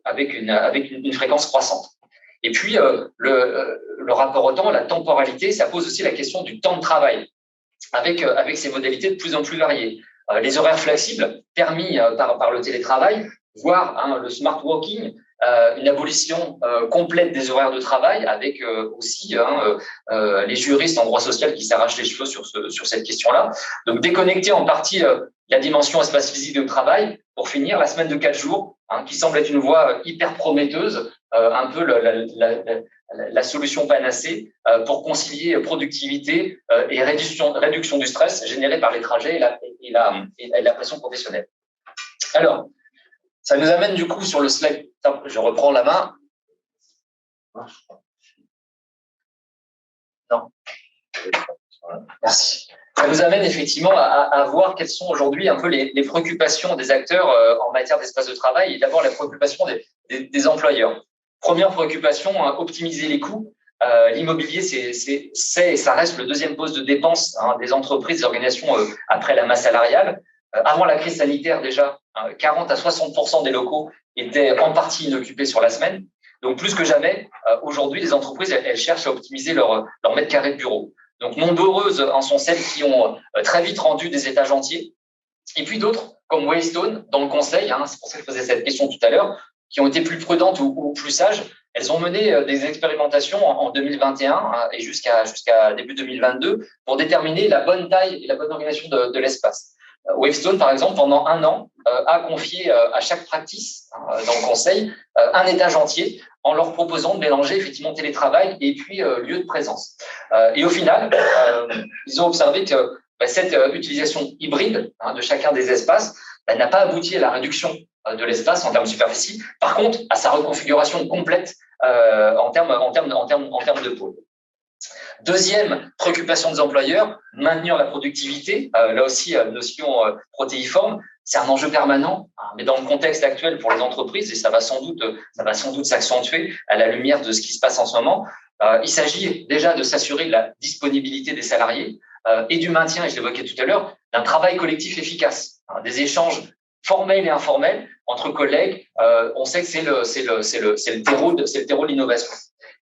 avec une fréquence croissante. Et puis, le rapport au temps, la temporalité, ça pose aussi la question du temps de travail, avec ces modalités de plus en plus variées. Les horaires flexibles permis par le télétravail, voire le smart working, une abolition complète des horaires de travail, avec aussi les juristes en droit social qui s'arrachent les cheveux sur cette question-là. Donc, déconnecter en partie la dimension espace physique de travail pour finir la semaine de 4 jours, qui semble être une voie hyper prometteuse, un peu la solution panacée pour concilier productivité et réduction du stress généré par les trajets et la pression professionnelle. Alors, ça nous amène du coup sur le slide. Je reprends la main. Non. Merci. Ça nous amène effectivement à voir quelles sont aujourd'hui un peu les préoccupations des acteurs en matière d'espace de travail et d'abord la préoccupation des employeurs. Première préoccupation, optimiser les coûts. L'immobilier, c'est et ça reste le deuxième poste de dépense des entreprises, des organisations après la masse salariale. Avant la crise sanitaire, déjà, 40 à 60% des locaux étaient en partie inoccupés sur la semaine. Donc, plus que jamais, aujourd'hui, les entreprises, elles cherchent à optimiser leur mètre carré de bureau. Donc, nombreuses en sont celles qui ont très vite rendu des étages entiers. Et puis d'autres, comme Waystone, dans le conseil, c'est pour ça que je posais cette question tout à l'heure, qui ont été plus prudentes ou plus sages. Elles ont mené des expérimentations en 2021 et jusqu'à début 2022 pour déterminer la bonne taille et la bonne organisation de l'espace. Wavestone, par exemple, pendant 1 an, a confié à chaque practice dans le conseil un étage entier en leur proposant de mélanger effectivement télétravail et puis lieu de présence. Et au final, ils ont observé que cette utilisation hybride de chacun des espaces n'a pas abouti à la réduction de l'espace en termes de superficie. Par contre, à sa reconfiguration complète en termes de pôle. Deuxième préoccupation des employeurs, maintenir la productivité. Là aussi, notion protéiforme, c'est un enjeu permanent, mais dans le contexte actuel pour les entreprises, et ça va sans doute s'accentuer à la lumière de ce qui se passe en ce moment. Il s'agit déjà de s'assurer de la disponibilité des salariés et du maintien, et je l'évoquais tout à l'heure, d'un travail collectif efficace, des échanges formels et informels entre collègues. On sait que c'est le terreau de l'innovation.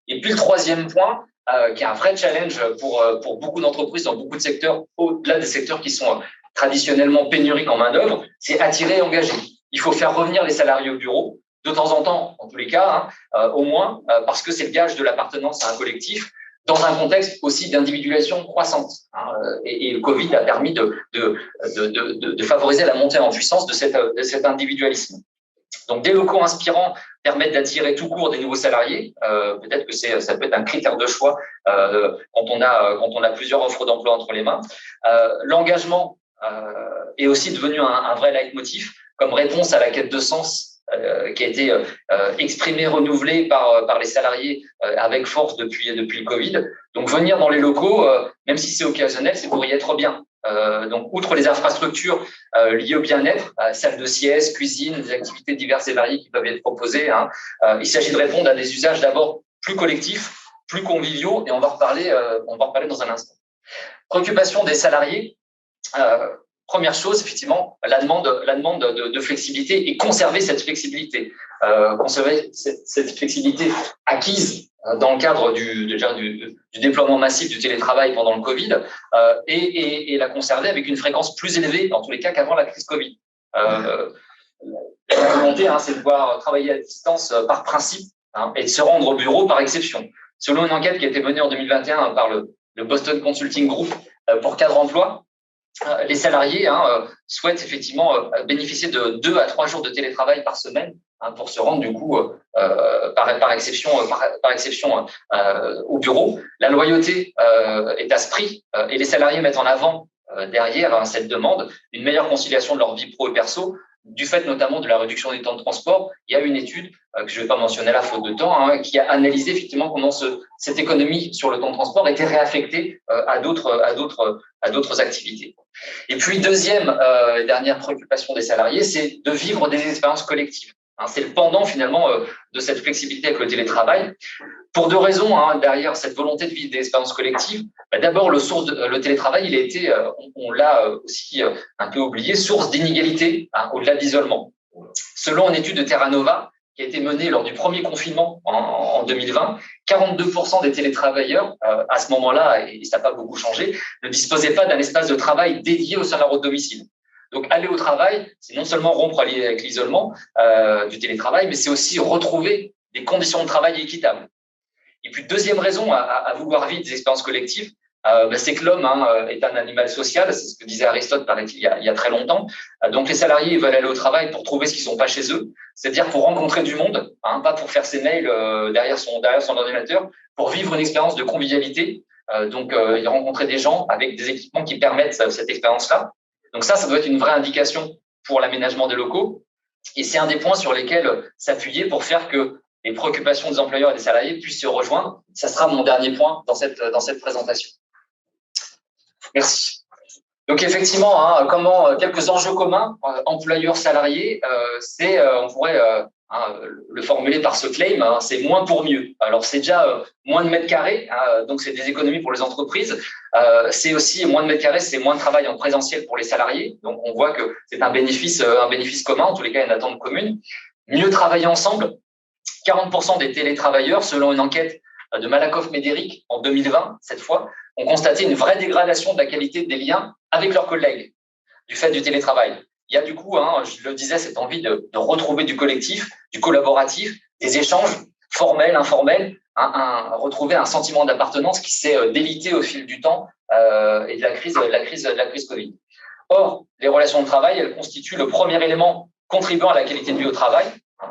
Et puis le troisième point, qui est un vrai challenge pour beaucoup d'entreprises dans beaucoup de secteurs, au-delà des secteurs qui sont traditionnellement pénuriques en main-d'œuvre, c'est attirer et engager. Il faut faire revenir les salariés au bureau, de temps en temps, en tous les cas, au moins, parce que c'est le gage de l'appartenance à un collectif, dans un contexte aussi d'individualisation croissante. Et le Covid a permis de favoriser la montée en puissance de cet individualisme. Donc, des locaux inspirants permettent d'attirer tout court des nouveaux salariés. Peut-être que ça peut être un critère de choix quand on a plusieurs offres d'emploi entre les mains. L'engagement est aussi devenu un vrai leitmotiv comme réponse à la quête de sens qui a été exprimée, renouvelée par les salariés avec force depuis le Covid. Donc, venir dans les locaux, même si c'est occasionnel, c'est pour y être bien. Donc, outre les infrastructures liées au bien-être, salles de sieste, cuisine, des activités diverses et variées qui peuvent être proposées, il s'agit de répondre à des usages d'abord plus collectifs, plus conviviaux, et on va en reparler dans un instant. Préoccupation des salariés. Première chose, effectivement, la demande de flexibilité et conserver cette flexibilité. Conserver cette flexibilité acquise dans le cadre du déploiement massif du télétravail pendant le Covid et la conserver avec une fréquence plus élevée, dans tous les cas, qu'avant la crise Covid. La volonté, c'est de pouvoir travailler à distance par principe et de se rendre au bureau par exception. Selon une enquête qui a été menée en 2021 par le Boston Consulting Group pour Cadre Emploi, les salariés souhaitent effectivement bénéficier de 2 à 3 jours de télétravail par semaine pour se rendre du coup par exception au bureau. La loyauté est à ce prix et les salariés mettent en avant derrière cette demande une meilleure conciliation de leur vie pro et perso, du fait notamment de la réduction des temps de transport. Il y a une étude que je ne vais pas mentionner là faute de temps, qui a analysé effectivement comment cette économie sur le temps de transport était réaffectée à d'autres activités. Et puis deuxième et dernière préoccupation des salariés, c'est de vivre des expériences collectives. C'est le pendant finalement de cette flexibilité avec le télétravail. Pour 2 raisons, derrière cette volonté de vivre des expériences collectives. D'abord, le télétravail, il a été, on l'a aussi un peu oublié, source d'inégalité au-delà de l'isolement. Selon une étude de Terra Nova qui a été menée lors du premier confinement en 2020, 42% des télétravailleurs, à ce moment-là, et ça n'a pas beaucoup changé, ne disposaient pas d'un espace de travail dédié au sein de leur domicile. Donc, aller au travail, c'est non seulement rompre avec l'isolement du télétravail, mais c'est aussi retrouver des conditions de travail équitables. Et puis, deuxième raison à vouloir vivre des expériences collectives, c'est que l'homme est un animal social, c'est ce que disait Aristote il y a très longtemps. Donc, les salariés veulent aller au travail pour trouver ce qu'ils ne sont pas chez eux, c'est-à-dire pour rencontrer du monde, pas pour faire ses mails derrière son ordinateur, pour vivre une expérience de convivialité, donc rencontrer des gens avec des équipements qui permettent cette expérience-là. Donc ça doit être une vraie indication pour l'aménagement des locaux. Et c'est un des points sur lesquels s'appuyer pour faire que les préoccupations des employeurs et des salariés puissent se rejoindre. Ça sera mon dernier point dans cette présentation. Merci. Donc effectivement, quelques enjeux communs employeurs-salariés, on pourrait le formuler par ce claim, c'est moins pour mieux. Alors c'est déjà moins de mètres carrés, donc c'est des économies pour les entreprises. C'est aussi moins de mètres carrés, c'est moins de travail en présentiel pour les salariés. Donc on voit que c'est un bénéfice commun, en tous les cas une attente commune. Mieux travailler ensemble. 40% des télétravailleurs, selon une enquête de Malakoff-Médéric en 2020, cette fois, ont constaté une vraie dégradation de la qualité des liens avec leurs collègues du fait du télétravail. Il y a du coup, je le disais, cette envie de retrouver du collectif, du collaboratif, des échanges formels, informels, retrouver un sentiment d'appartenance qui s'est délité au fil du temps et de la crise Covid. Or, les relations de travail, elles constituent le premier élément contribuant à la qualité de vie au travail.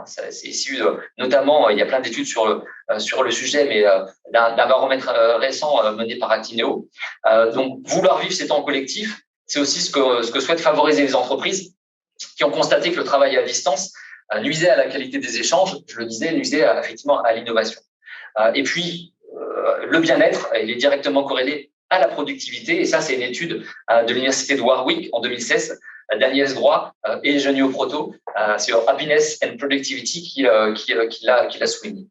C'est issu notamment, il y a plein d'études sur le sujet, mais d'un baromètre récent mené par Actineo. Donc, vouloir vivre ces temps collectifs, c'est aussi ce que souhaitent favoriser les entreprises qui ont constaté que le travail à distance nuisait à la qualité des échanges, je le disais, nuisait effectivement à l'innovation. Et puis, le bien-être, il est directement corrélé à la productivité. Et ça, c'est une étude de l'université de Warwick en 2016, d'Agnès Droit et Genio Proto sur Happiness and Productivity qui l'a souligné.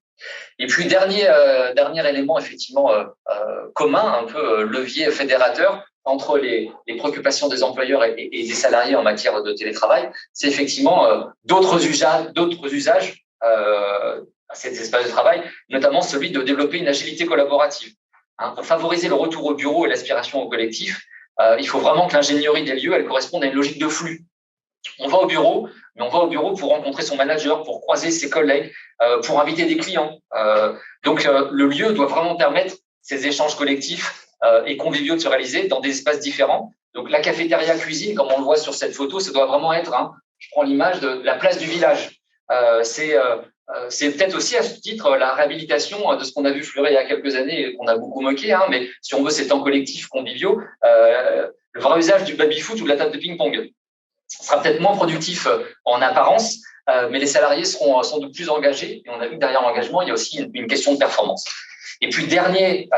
Et puis, dernier élément effectivement commun, un peu levier fédérateur entre les préoccupations des employeurs et des salariés en matière de télétravail, c'est effectivement d'autres usages à ces espaces de travail, notamment celui de développer une agilité collaborative. Pour favoriser le retour au bureau et l'aspiration au collectif, il faut vraiment que l'ingénierie des lieux elle corresponde à une logique de flux. On va au bureau, mais on va au bureau pour rencontrer son manager, pour croiser ses collègues, pour inviter des clients. Donc, le lieu doit vraiment permettre ces échanges collectifs et conviviaux de se réaliser dans des espaces différents. Donc, la cafétéria-cuisine, comme on le voit sur cette photo, ça doit vraiment être, je prends l'image de la place du village. C'est peut-être aussi à ce titre la réhabilitation de ce qu'on a vu fleurir il y a quelques années et qu'on a beaucoup moqué, mais si on veut ces temps collectifs conviviaux, le vrai usage du baby-foot ou de la table de ping-pong. Ce sera peut-être moins productif en apparence, mais les salariés seront sans doute plus engagés. Et on a vu que derrière l'engagement, il y a aussi une question de performance. Et puis, dernier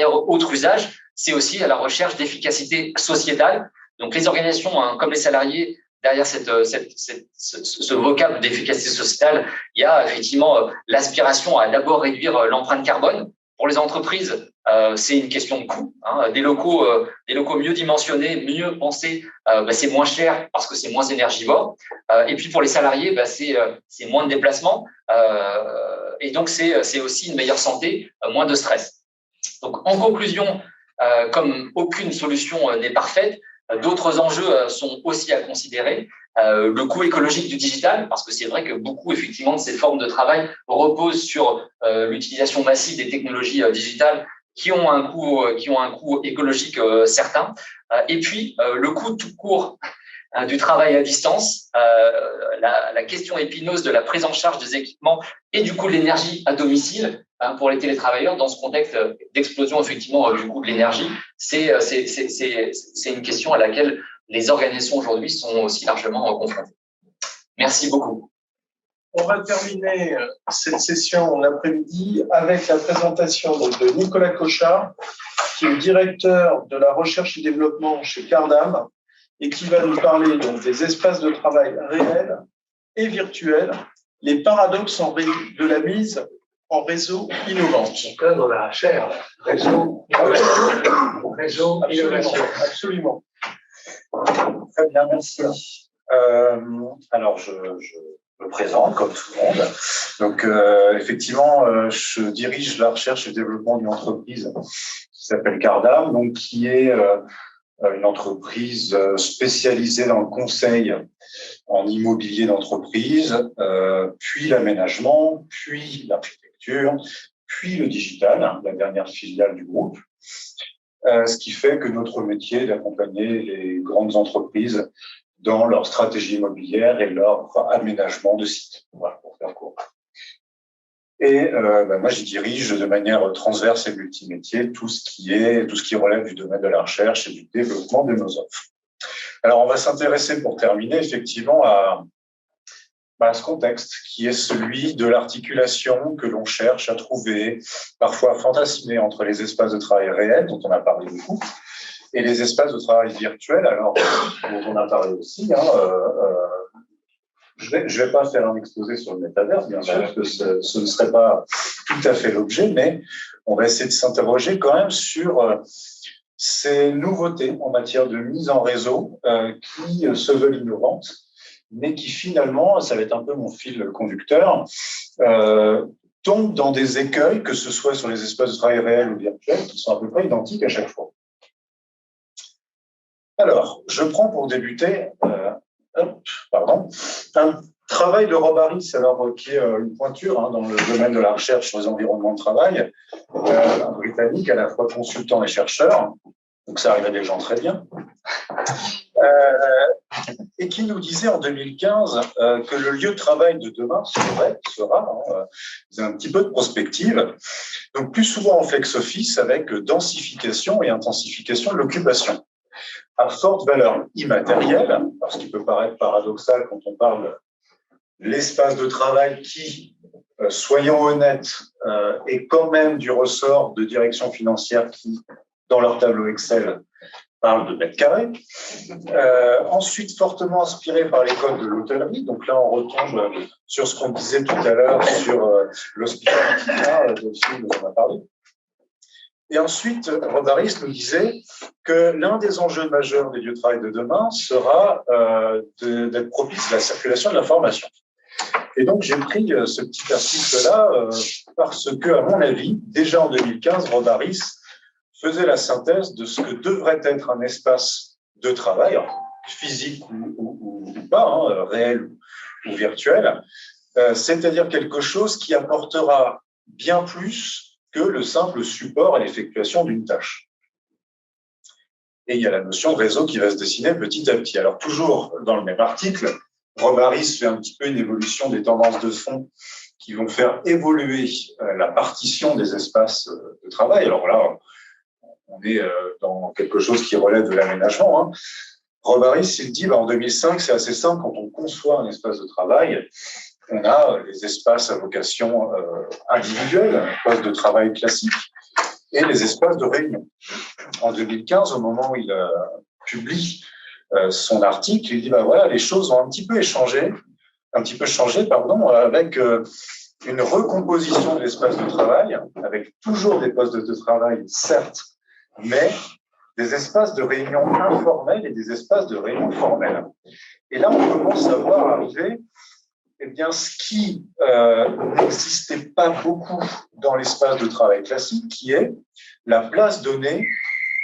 autre usage, c'est aussi la recherche d'efficacité sociétale. Donc, les organisations, comme les salariés, derrière ce vocable d'efficacité sociétale, il y a effectivement l'aspiration à d'abord réduire l'empreinte carbone. Pour les entreprises, c'est une question de coût. Des locaux mieux dimensionnés, mieux pensés, c'est moins cher parce que c'est moins énergivore. Et puis pour les salariés, c'est moins de déplacements. Et donc, c'est aussi une meilleure santé, moins de stress. Donc, en conclusion, comme aucune solution n'est parfaite, d'autres enjeux sont aussi à considérer. Le coût écologique du digital, parce que c'est vrai que beaucoup, effectivement, de ces formes de travail reposent sur l'utilisation massive des technologies digitales qui ont un coût écologique certain. Et puis, le coût tout court du travail à distance, la question épineuse de la prise en charge des équipements et du coût de l'énergie à domicile pour les télétravailleurs dans ce contexte d'explosion effectivement du coût de l'énergie, c'est une question à laquelle les organisations aujourd'hui sont aussi largement confrontées. Merci beaucoup. On va terminer cette session l'après-midi avec la présentation de Nicolas Cochard, qui est directeur de la recherche et développement chez Cardam et qui va nous parler donc des espaces de travail réels et virtuels, les paradoxes de la mise en réseau innovant. Dans la chaire, réseau innovation. Absolument. Très bien, merci. Alors, je me présente comme tout le monde. Donc, effectivement, je dirige la recherche et le développement d'une entreprise qui s'appelle Cardam, donc qui est une entreprise spécialisée dans le conseil en immobilier d'entreprise, puis l'aménagement, puis l'architecture, puis le digital, la dernière filiale du groupe. Ce qui fait que notre métier est d'accompagner les grandes entreprises dans leur stratégie immobilière et leur aménagement de sites. Voilà, pour faire court. Et moi, j'y dirige de manière transverse et multimétier tout ce qui relève du domaine de la recherche et du développement de nos offres. Alors, on va s'intéresser, pour terminer, effectivement, à ce contexte qui est celui de l'articulation que l'on cherche à trouver, parfois fantasmée, entre les espaces de travail réels, dont on a parlé beaucoup, et les espaces de travail virtuels, alors, dont on a parlé aussi. Je vais pas faire un exposé sur le métavers, bien sûr, parce que ce ne serait pas tout à fait l'objet, mais on va essayer de s'interroger quand même sur ces nouveautés en matière de mise en réseau qui se veulent innovantes, mais qui finalement, ça va être un peu mon fil conducteur, tombent dans des écueils, que ce soit sur les espaces de travail réels ou virtuels, qui sont à peu près identiques à chaque fois. Alors, je prends pour débuter un travail de Rob Harris, qui est une pointure dans le domaine de la recherche sur les environnements de travail, un Britannique, à la fois consultant et chercheur, donc ça arrive à des gens très bien, et qui nous disait en 2015 que le lieu de travail de demain sera un petit peu de prospective, donc plus souvent en flex-office avec densification et intensification de l'occupation, à forte valeur immatérielle, parce qu'il peut paraître paradoxal quand on parle de l'espace de travail qui soyons honnêtes, est quand même du ressort de directions financières qui, dans leur tableau Excel, parlent de mètres carrés. Ensuite, fortement inspiré par les codes de l'hôtellerie. Donc là, on retombe sur ce qu'on disait tout à l'heure sur l'hospitalité, Delphine nous en a parlé. Et ensuite, Robaris nous disait que l'un des enjeux majeurs des lieux de travail de demain sera d'être propice à la circulation de l'information. Et donc, j'ai pris ce petit article-là parce que, à mon avis, déjà en 2015, Robaris faisait la synthèse de ce que devrait être un espace de travail, physique ou pas, réel ou virtuel, c'est-à-dire quelque chose qui apportera bien plus que le simple support à l'effectuation d'une tâche. Et il y a la notion de réseau qui va se dessiner petit à petit. Alors, toujours dans le même article, Robaris fait un petit peu une évolution des tendances de fond qui vont faire évoluer la partition des espaces de travail. Alors là, on est dans quelque chose qui relève de l'aménagement. Robaris, il dit, en 2005, c'est assez simple, quand on conçoit un espace de travail, on a les espaces à vocation individuelle, poste de travail classique, et les espaces de réunion. En 2015, au moment où il publie son article, il dit voilà, les choses ont un petit peu changé, avec une recomposition de l'espace de travail, avec toujours des postes de travail, certes, mais des espaces de réunion informels et des espaces de réunion formels. Et là, on commence à voir arriver ce qui n'existait pas beaucoup dans l'espace de travail classique, qui est la place donnée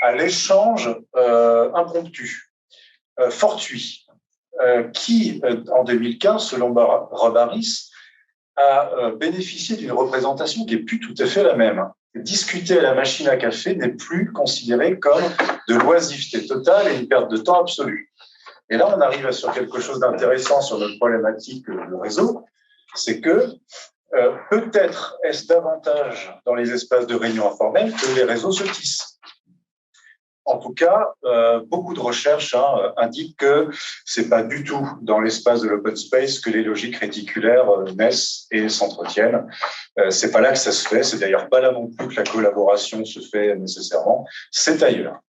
à l'échange impromptu, fortuit, qui, en 2015, selon Robaris, a bénéficié d'une représentation qui n'est plus tout à fait la même. Discuter à la machine à café n'est plus considéré comme de l'oisiveté totale et une perte de temps absolue. Et là, on arrive sur quelque chose d'intéressant sur notre problématique de réseau, c'est que peut-être est-ce davantage dans les espaces de réunion informels que les réseaux se tissent. En tout cas, beaucoup de recherches indiquent que c'est pas du tout dans l'espace de l'open space que les logiques réticulaires naissent et s'entretiennent. C'est pas là que ça se fait. C'est d'ailleurs pas là non plus que la collaboration se fait nécessairement. C'est ailleurs.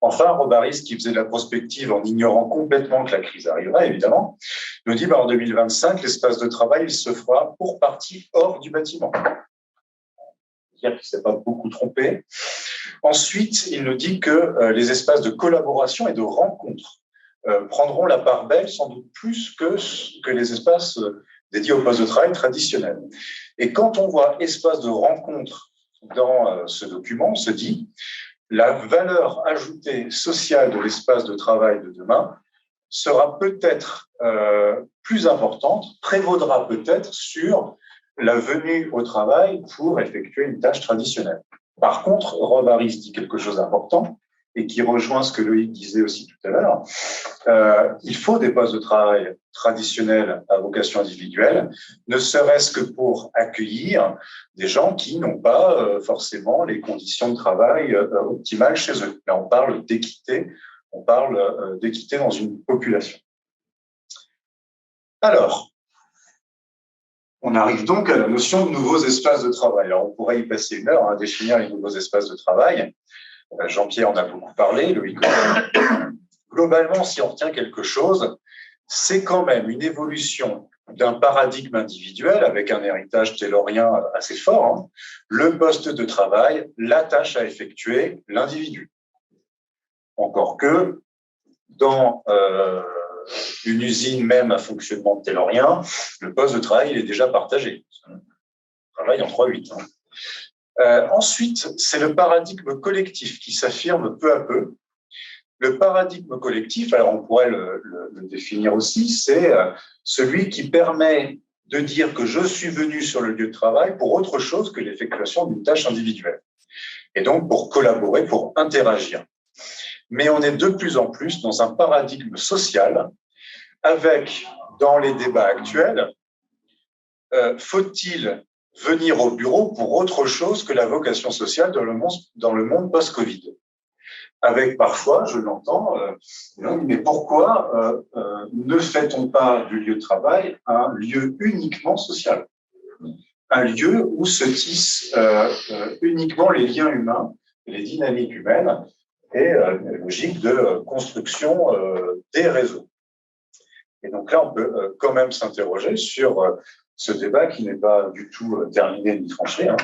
Enfin, Robaris, qui faisait de la prospective en ignorant complètement que la crise arriverait, évidemment, nous dit en 2025, l'espace de travail il se fera pour partie hors du bâtiment. Dire qu'il ne s'est pas beaucoup trompé. Ensuite, il nous dit que les espaces de collaboration et de rencontre prendront la part belle, sans doute plus que les espaces dédiés au poste de travail traditionnel. Et quand on voit espace de rencontre dans ce document, on se dit la valeur ajoutée sociale de l'espace de travail de demain sera peut-être plus importante, prévaudra peut-être sur la venue au travail pour effectuer une tâche traditionnelle. Par contre, Robaris dit quelque chose d'important et qui rejoint ce que Loïc disait aussi tout à l'heure. Il faut des postes de travail traditionnels à vocation individuelle, ne serait-ce que pour accueillir des gens qui n'ont pas forcément les conditions de travail optimales chez eux. Là, on parle d'équité, dans une population. Alors, on arrive donc à la notion de nouveaux espaces de travail. Alors, on pourrait y passer une heure à définir les nouveaux espaces de travail. Jean-Pierre en a beaucoup parlé, Loïc. Globalement, si on retient quelque chose, c'est quand même une évolution d'un paradigme individuel avec un héritage taylorien assez fort. Le poste de travail, la tâche à effectuer, l'individu. Encore que, dans une usine même à fonctionnement taylorien, le poste de travail il est déjà partagé. On travaille en 3-8. Ensuite, c'est le paradigme collectif qui s'affirme peu à peu. Le paradigme collectif, alors on pourrait le définir aussi, c'est celui qui permet de dire que je suis venu sur le lieu de travail pour autre chose que l'effectuation d'une tâche individuelle. Et donc pour collaborer, pour interagir. Mais on est de plus en plus dans un paradigme social avec, dans les débats actuels, faut-il venir au bureau pour autre chose que la vocation sociale dans le monde post-Covid? Avec parfois, je l'entends, mais pourquoi ne fait-on pas du lieu de travail un lieu uniquement social? un lieu où se tissent uniquement les liens humains, les dynamiques humaines et une logique de construction des réseaux. Et donc là, on peut quand même s'interroger sur ce débat qui n'est pas du tout terminé ni tranché. Hein.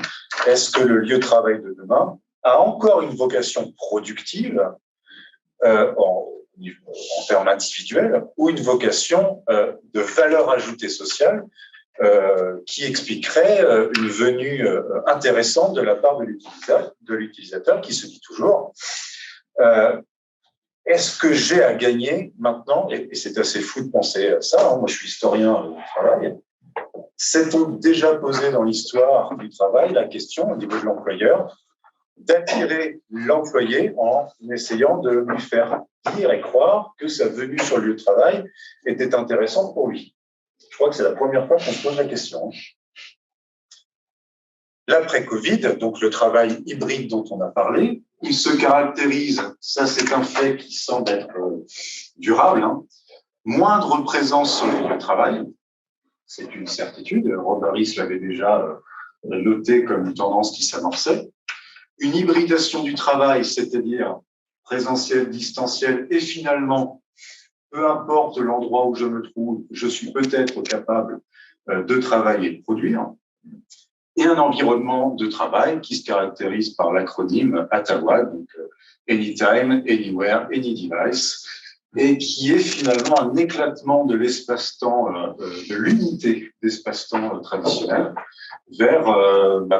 Est-ce que le lieu de travail de demain a encore une vocation productive en termes individuels ou une vocation de valeur ajoutée sociale qui expliquerait une venue intéressante de la part de l'utilisateur qui se dit toujours est-ce que j'ai à gagner maintenant, et c'est assez fou de penser à ça, hein, moi je suis historien du travail, s'est-on déjà posé dans l'histoire du travail la question au niveau de l'employeur d'attirer l'employé en essayant de lui faire dire et croire que sa venue sur le lieu de travail était intéressante pour lui. Je crois que c'est la première fois qu'on se pose la question. L'après-Covid, donc le travail hybride dont on a parlé, il se caractérise, ça c'est un fait qui semble être durable, hein, moindre présence sur les lieux de travail, c'est une certitude, Robert Rees l'avait déjà noté comme une tendance qui s'amorçait, une hybridation du travail, c'est-à-dire présentiel, distanciel, et finalement, peu importe l'endroit où je me trouve, je suis peut-être capable de travailler et de produire, et un environnement de travail qui se caractérise par l'acronyme ATAWA, donc Anytime, Anywhere, Any Device, et qui est finalement un éclatement de l'espace-temps, de l'unité d'espace-temps traditionnel vers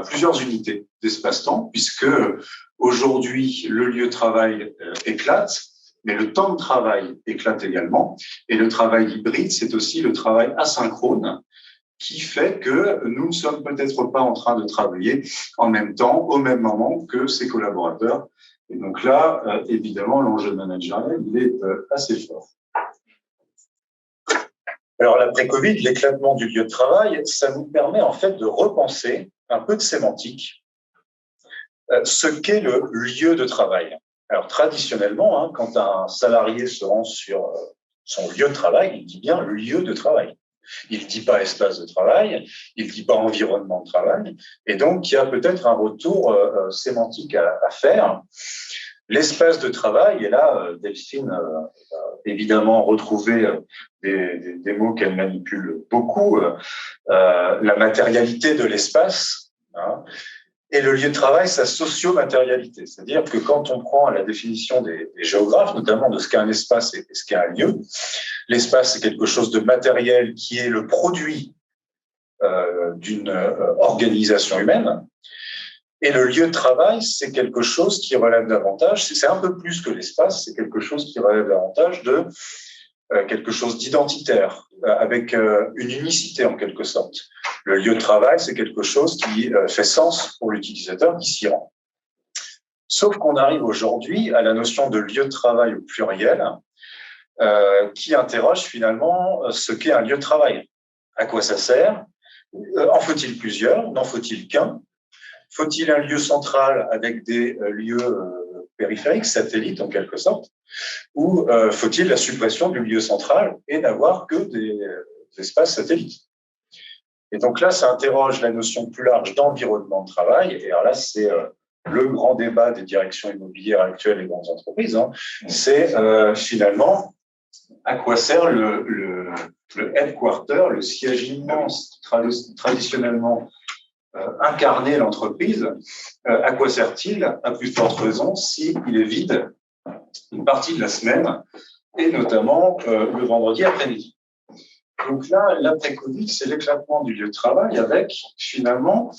plusieurs unités d'espace-temps, puisque aujourd'hui le lieu de travail éclate, mais le temps de travail éclate également, et le travail hybride, c'est aussi le travail asynchrone, qui fait que nous ne sommes peut-être pas en train de travailler en même temps, au même moment que ses collaborateurs. Et donc là, évidemment, l'enjeu managérial, il est assez fort. Alors, l'après-Covid, l'éclatement du lieu de travail, ça nous permet en fait de repenser un peu de sémantique, ce qu'est le lieu de travail. Alors, traditionnellement, hein, quand un salarié se rend sur son lieu de travail, il dit bien lieu de travail. Il ne dit pas espace de travail, il ne dit pas environnement de travail, et donc il y a peut-être un retour sémantique à faire. L'espace de travail, et là, Delphine a évidemment retrouvé des mots qu'elle manipule beaucoup, la matérialité de l'espace, hein, et le lieu de travail, sa socio-matérialité. C'est-à-dire que quand on prend la définition des géographes, notamment de ce qu'est un espace et ce qu'est un lieu, l'espace, c'est quelque chose de matériel qui est le produit d'une organisation humaine. Et le lieu de travail, c'est quelque chose qui relève davantage, c'est un peu plus que l'espace, c'est quelque chose qui relève davantage de quelque chose d'identitaire, avec une unicité en quelque sorte. Le lieu de travail, c'est quelque chose qui fait sens pour l'utilisateur qui s'y rend. Sauf qu'on arrive aujourd'hui à la notion de lieu de travail au pluriel, qui interroge finalement ce qu'est un lieu de travail. À quoi ça sert? En faut-il plusieurs? N'en faut-il qu'un? Faut-il un lieu central avec des lieux périphériques, satellites en quelque sorte? Ou faut-il la suppression du lieu central et n'avoir que des espaces satellites? Et donc là, ça interroge la notion plus large d'environnement de travail. Et alors là, c'est le grand débat des directions immobilières actuelles et grandes entreprises. Hein. C'est finalement à quoi sert le headquarter, le siège immense traditionnellement incarné l'entreprise. À quoi sert-il? À plus forte raison s'il est vide une partie de la semaine et notamment le vendredi après-midi. Donc là, l'après-Covid, c'est l'éclatement du lieu de travail avec finalement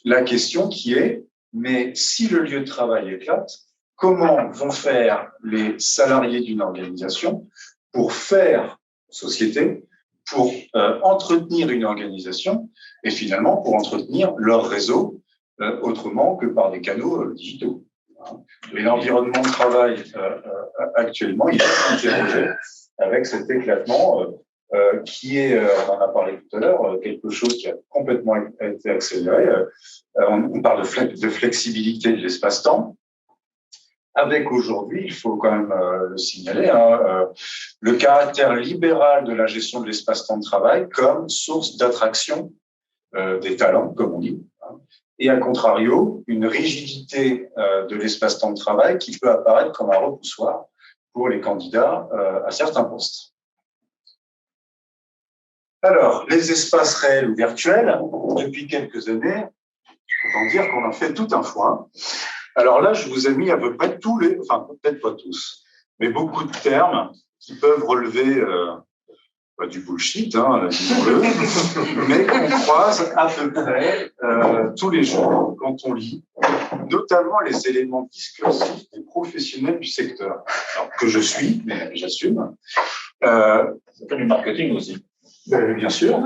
la question qui est, mais si le lieu de travail éclate, comment vont faire les salariés d'une organisation pour faire société, pour entretenir une organisation et finalement pour entretenir leur réseau autrement que par des canaux digitaux. Et l'environnement de travail actuellement, il est interrogé avec cet éclatement qui est, on en a parlé tout à l'heure, quelque chose qui a complètement été accéléré. On parle de flexibilité de l'espace-temps, avec aujourd'hui, il faut quand même le signaler, le caractère libéral de la gestion de l'espace-temps de travail comme source d'attraction des talents, comme on dit, hein, et à contrario, une rigidité de l'espace-temps de travail qui peut apparaître comme un repoussoir pour les candidats à certains postes. Alors, les espaces réels ou virtuels, depuis quelques années, autant dire qu'on en fait tout un foin. Alors là, je vous ai mis à peu près tous les, enfin peut-être pas tous, mais beaucoup de termes qui peuvent relever du bullshit, hein, disons-le, mais qu'on croise à peu près tous les jours quand on lit, notamment les éléments discursifs des professionnels du secteur, alors, que je suis, mais j'assume. Ça fait du marketing aussi. Bien sûr.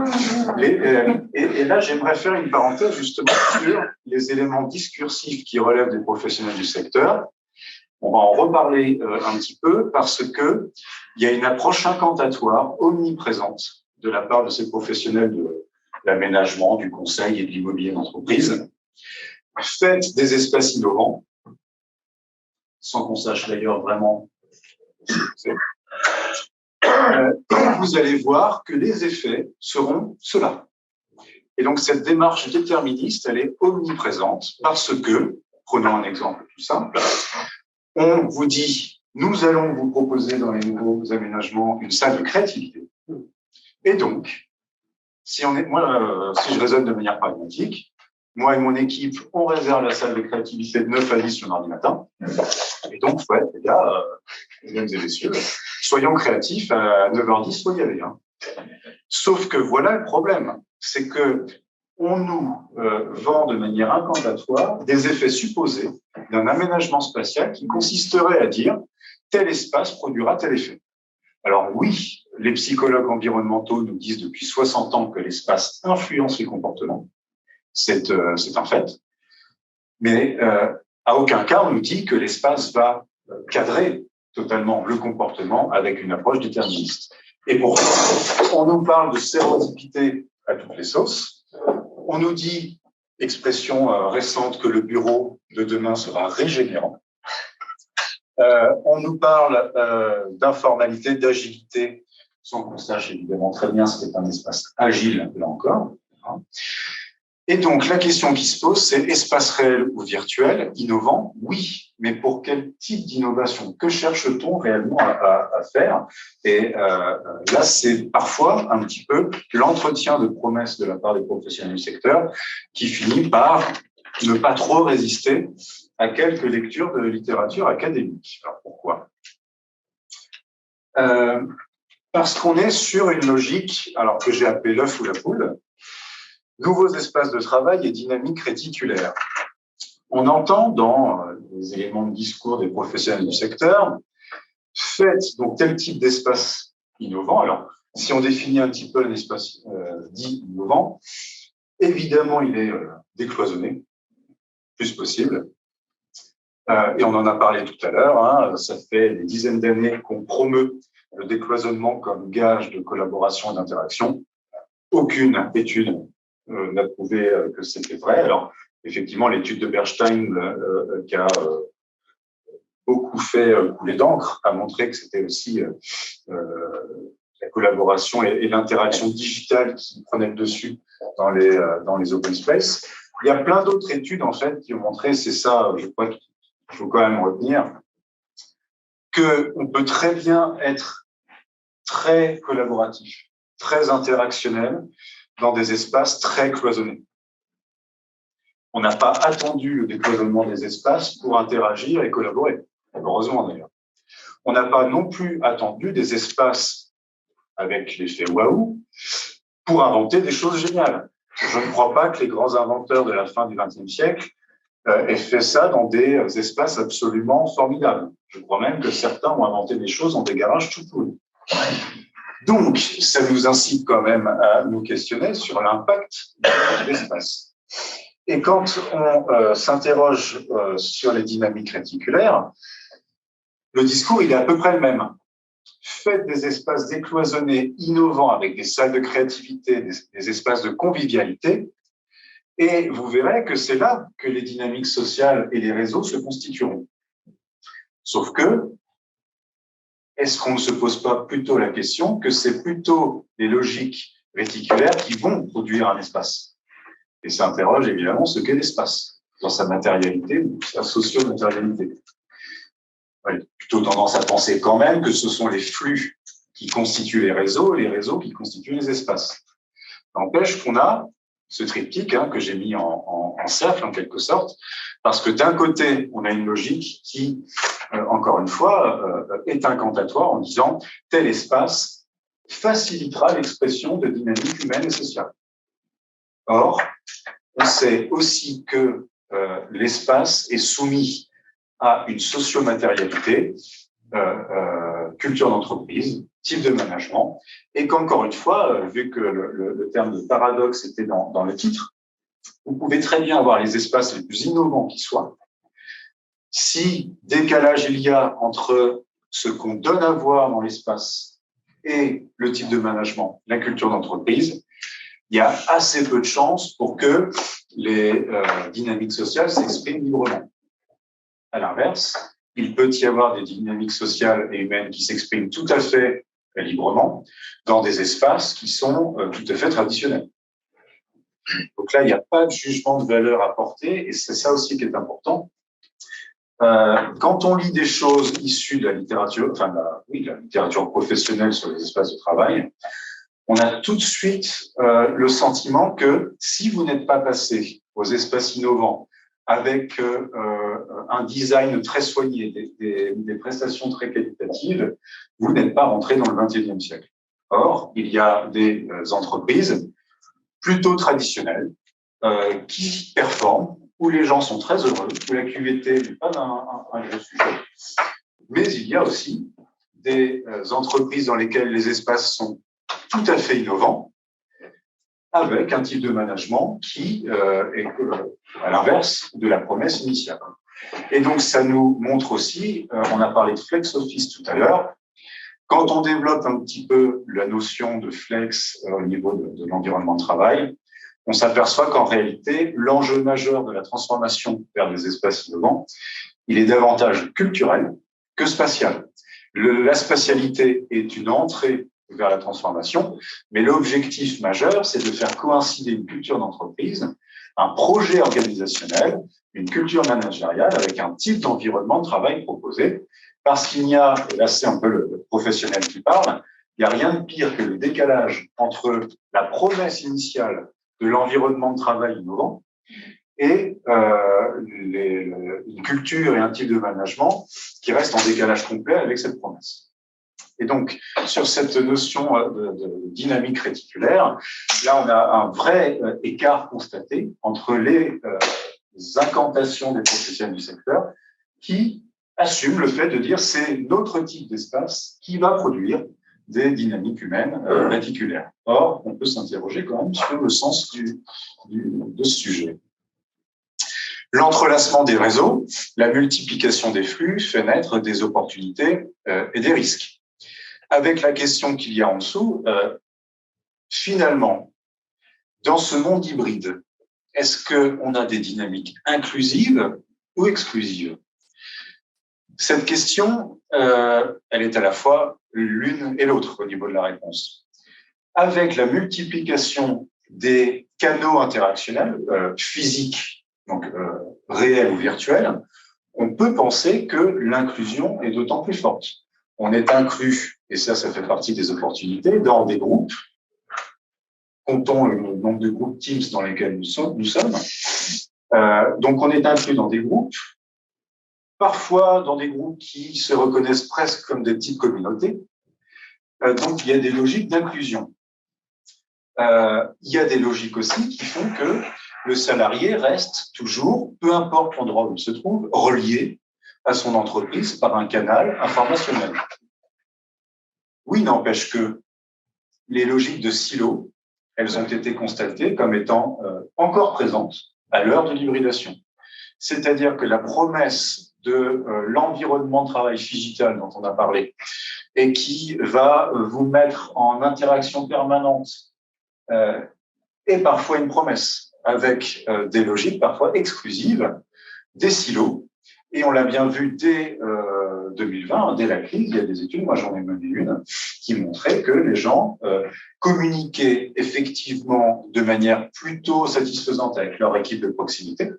Et là, j'aimerais faire une parenthèse justement sur les éléments discursifs qui relèvent des professionnels du secteur. On va en reparler un petit peu parce que il y a une approche incantatoire omniprésente de la part de ces professionnels de l'aménagement, du conseil et de l'immobilier d'entreprise. Faites des espaces innovants, sans qu'on sache d'ailleurs vraiment. Vous allez voir que les effets seront ceux-là. Et donc, cette démarche déterministe, elle est omniprésente parce que, prenons un exemple tout simple, on vous dit, nous allons vous proposer dans les nouveaux aménagements une salle de créativité. Et donc, si je raisonne de manière pragmatique, moi et mon équipe, on réserve la salle de créativité de 9 à 10 le mardi matin. Et donc, ouais, les gars, mesdames et messieurs, soyons créatifs, à 9h10, faut y aller. Hein. Sauf que voilà le problème, c'est que on nous vend de manière incantatoire des effets supposés d'un aménagement spatial qui consisterait à dire tel espace produira tel effet. Alors oui, les psychologues environnementaux nous disent depuis 60 ans que l'espace influence les comportements. C'est un fait. Mais à aucun cas on nous dit que l'espace va cadrer totalement le comportement avec une approche déterministe. Et pourtant, on nous parle de sérendipité à toutes les sauces. On nous dit, expression récente, que le bureau de demain sera régénérant. On nous parle d'informalité, d'agilité, sans qu'on sache évidemment très bien ce qu'est un espace agile, là encore. Et donc, la question qui se pose, c'est espace réel ou virtuel, innovant? Oui, mais pour quel type d'innovation? Que cherche-t-on réellement à faire? Et là, c'est parfois un petit peu l'entretien de promesses de la part des professionnels du secteur qui finit par ne pas trop résister à quelques lectures de littérature académique. Alors, pourquoi? Parce qu'on est sur une logique, alors que j'ai appelé l'œuf ou la poule, nouveaux espaces de travail et dynamique réticulaire. On entend dans les éléments de discours des professionnels du secteur, faites donc tel type d'espace innovant. Alors, si on définit un petit peu un espace dit innovant, évidemment, il est décloisonné, plus possible. Et on en a parlé tout à l'heure, hein, ça fait des dizaines d'années qu'on promeut le décloisonnement comme gage de collaboration et d'interaction. Aucune étude n'a prouvé que c'était vrai. Alors, effectivement, l'étude de Bernstein, qui a beaucoup fait couler d'encre, a montré que c'était aussi la collaboration et l'interaction digitale qui prenaient le dessus dans les open space. Il y a plein d'autres études, en fait, qui ont montré, c'est ça, je crois qu'il faut quand même retenir, qu'on peut très bien être très collaboratif, très interactionnel, dans des espaces très cloisonnés. On n'a pas attendu le décloisonnement des espaces pour interagir et collaborer, heureusement d'ailleurs. On n'a pas non plus attendu des espaces avec l'effet waouh pour inventer des choses géniales. Je ne crois pas que les grands inventeurs de la fin du XXe siècle aient fait ça dans des espaces absolument formidables. Je crois même que certains ont inventé des choses dans des garages tout pourris. Donc, ça nous incite quand même à nous questionner sur l'impact de l'espace. Et quand on s'interroge sur les dynamiques réticulaires, le discours, il est à peu près le même. Faites des espaces décloisonnés, innovants, avec des salles de créativité, des espaces de convivialité, et vous verrez que c'est là que les dynamiques sociales et les réseaux se constitueront. Sauf que, est-ce qu'on ne se pose pas plutôt la question que c'est plutôt les logiques réticulaires qui vont produire un espace? Et ça interroge évidemment ce qu'est l'espace, dans sa matérialité ou sa socio-matérialité. Plutôt tendance à penser quand même que ce sont les flux qui constituent les réseaux qui constituent les espaces. N'empêche qu'on a ce triptyque que j'ai mis en cercle en quelque sorte, parce que d'un côté, on a une logique qui, encore une fois, est incantatoire en disant tel espace facilitera l'expression de dynamiques humaines et sociales. Or, on sait aussi que l'espace est soumis à une socio-matérialité, culture d'entreprise, type de management, et qu'encore une fois, vu que le terme de paradoxe était dans le titre, vous pouvez très bien avoir les espaces les plus innovants qui soient. Si décalage il y a entre ce qu'on donne à voir dans l'espace et le type de management, la culture d'entreprise, il y a assez peu de chances pour que les dynamiques sociales s'expriment librement. À l'inverse, il peut y avoir des dynamiques sociales et humaines qui s'expriment tout à fait librement dans des espaces qui sont tout à fait traditionnels. Donc là, il n'y a pas de jugement de valeur à porter, et c'est ça aussi qui est important. Quand on lit des choses issues de la littérature, enfin de la littérature professionnelle sur les espaces de travail, on a tout de suite le sentiment que si vous n'êtes pas passé aux espaces innovants avec un design très soigné, des prestations très qualitatives, vous n'êtes pas rentré dans le XXIe siècle. Or, il y a des entreprises plutôt traditionnelles qui performent, où les gens sont très heureux, où la QVT n'est pas un gros sujet. Mais il y a aussi des entreprises dans lesquelles les espaces sont tout à fait innovants, avec un type de management qui est à l'inverse de la promesse initiale. Et donc, ça nous montre aussi, on a parlé de flex office tout à l'heure, quand on développe un petit peu la notion de flex au niveau de l'environnement de travail, on s'aperçoit qu'en réalité, l'enjeu majeur de la transformation vers des espaces innovants, il est davantage culturel que spatial. La spatialité est une entrée vers la transformation, mais l'objectif majeur, c'est de faire coïncider une culture d'entreprise, un projet organisationnel, une culture managériale avec un type d'environnement de travail proposé, parce qu'il n'y a, et là c'est un peu le professionnel qui parle, il n'y a rien de pire que le décalage entre la promesse initiale de l'environnement de travail innovant et une culture et un type de management qui restent en décalage complet avec cette promesse. Et donc, sur cette notion de dynamique réticulaire, là, on a un vrai écart constaté entre les incantations des professionnels du secteur qui assument le fait de dire c'est notre type d'espace qui va produire des dynamiques humaines réticulaires. Or, on peut s'interroger quand même sur le sens de ce sujet. L'entrelacement des réseaux, la multiplication des flux fait naître des opportunités et des risques. Avec la question qu'il y a en dessous, finalement, dans ce monde hybride, est-ce qu'on a des dynamiques inclusives ou exclusives? Cette question, elle est à la fois l'une et l'autre au niveau de la réponse. Avec la multiplication des canaux interactionnels physiques, donc réels ou virtuels, on peut penser que l'inclusion est d'autant plus forte. On est inclus, et ça fait partie des opportunités, dans des groupes. Comptons le nombre de groupes Teams dans lesquels nous sommes. Donc, on est inclus dans des groupes, parfois dans des groupes qui se reconnaissent presque comme des petites communautés. Donc, il y a des logiques d'inclusion. Il y a des logiques aussi qui font que le salarié reste toujours, peu importe l'endroit où il se trouve, relié à son entreprise par un canal informationnel. Oui, n'empêche que les logiques de silo, elles ont été constatées comme étant encore présentes à l'heure de l'hybridation. C'est-à-dire que la promesse de l'environnement de travail digital dont on a parlé et qui va vous mettre en interaction permanente est parfois une promesse avec des logiques parfois exclusives, des silos. Et on l'a bien vu dès 2020, dès la crise, il y a des études, moi j'en ai mené une, qui montraient que les gens communiquaient effectivement de manière plutôt satisfaisante avec leur équipe de proximité,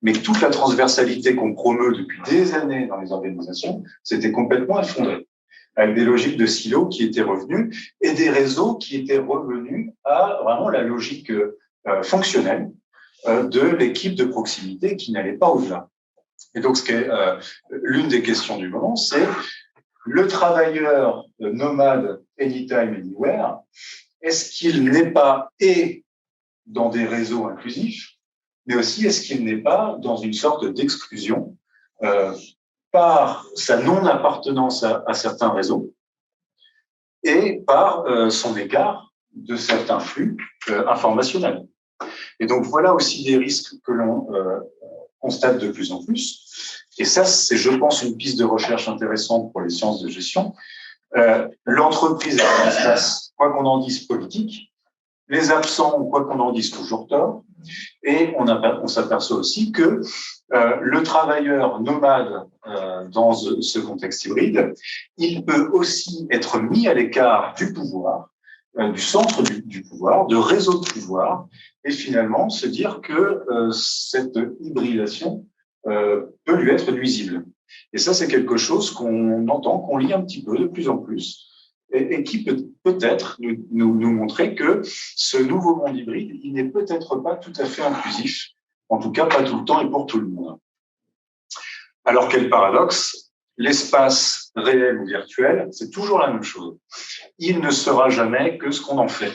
mais toute la transversalité qu'on promeut depuis des années dans les organisations s'était complètement effondrée, avec des logiques de silos qui étaient revenues et des réseaux qui étaient revenus à vraiment la logique fonctionnelle de l'équipe de proximité qui n'allait pas au-delà. Et donc, ce qui est l'une des questions du moment, c'est le travailleur nomade anytime, anywhere, est-ce qu'il n'est pas dans des réseaux inclusifs, mais aussi est-ce qu'il n'est pas dans une sorte d'exclusion par sa non-appartenance à certains réseaux et par son écart de certains flux informationnels. Et donc, voilà aussi des risques que l'on constate de plus en plus. Et ça, c'est, je pense, une piste de recherche intéressante pour les sciences de gestion. L'entreprise est un espace, quoi qu'on en dise, politique. Les absents, quoi qu'on en dise, toujours tort. Et on s'aperçoit aussi que le travailleur nomade dans ce contexte hybride, il peut aussi être mis à l'écart du pouvoir, du centre du pouvoir, de réseaux de pouvoir, et finalement se dire que cette hybridation peut lui être nuisible. Et ça, c'est quelque chose qu'on entend, qu'on lit un petit peu de plus en plus, et qui peut peut-être nous montrer que ce nouveau monde hybride, il n'est peut-être pas tout à fait inclusif, en tout cas pas tout le temps et pour tout le monde. Alors quel paradoxe, l'espace réel ou virtuel, c'est toujours la même chose. Il ne sera jamais que ce qu'on en fait.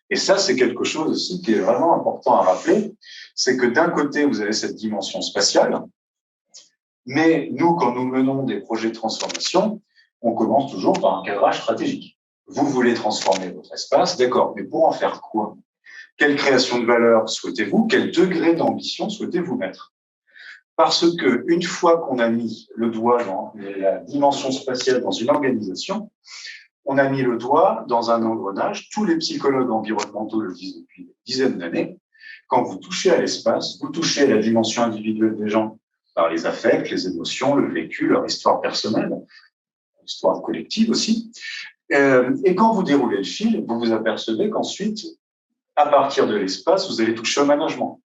Et ça, c'est quelque chose aussi qui est vraiment important à rappeler, c'est que d'un côté, vous avez cette dimension spatiale, mais nous, quand nous menons des projets de transformation, on commence toujours par un cadrage stratégique. Vous voulez transformer votre espace, d'accord, mais pour en faire quoi? Quelle création de valeur souhaitez-vous? Quel degré d'ambition souhaitez-vous mettre? Parce que une fois qu'on a mis le doigt dans la dimension spatiale dans une organisation, on a mis le doigt dans un engrenage. Tous les psychologues environnementaux le disent depuis des dizaines d'années. Quand vous touchez à l'espace, vous touchez à la dimension individuelle des gens par les affects, les émotions, le vécu, leur histoire personnelle, histoire collective aussi. Et quand vous déroulez le fil, vous vous apercevez qu'ensuite, à partir de l'espace, vous allez toucher au management,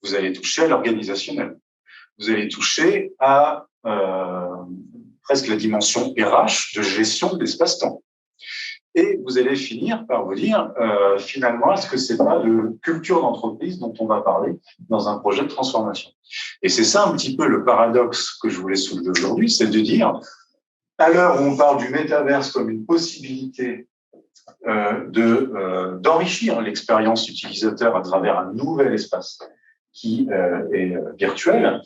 vous allez toucher à l'organisationnel, vous allez toucher à presque la dimension RH de gestion de l'espace-temps. Et vous allez finir par vous dire, finalement, est-ce que c'est pas de culture d'entreprise dont on va parler dans un projet de transformation? Et c'est ça un petit peu le paradoxe que je voulais soulever aujourd'hui, c'est de dire, à l'heure où on parle du métaverse comme une possibilité d'enrichir l'expérience utilisateur à travers un nouvel espace qui est virtuel,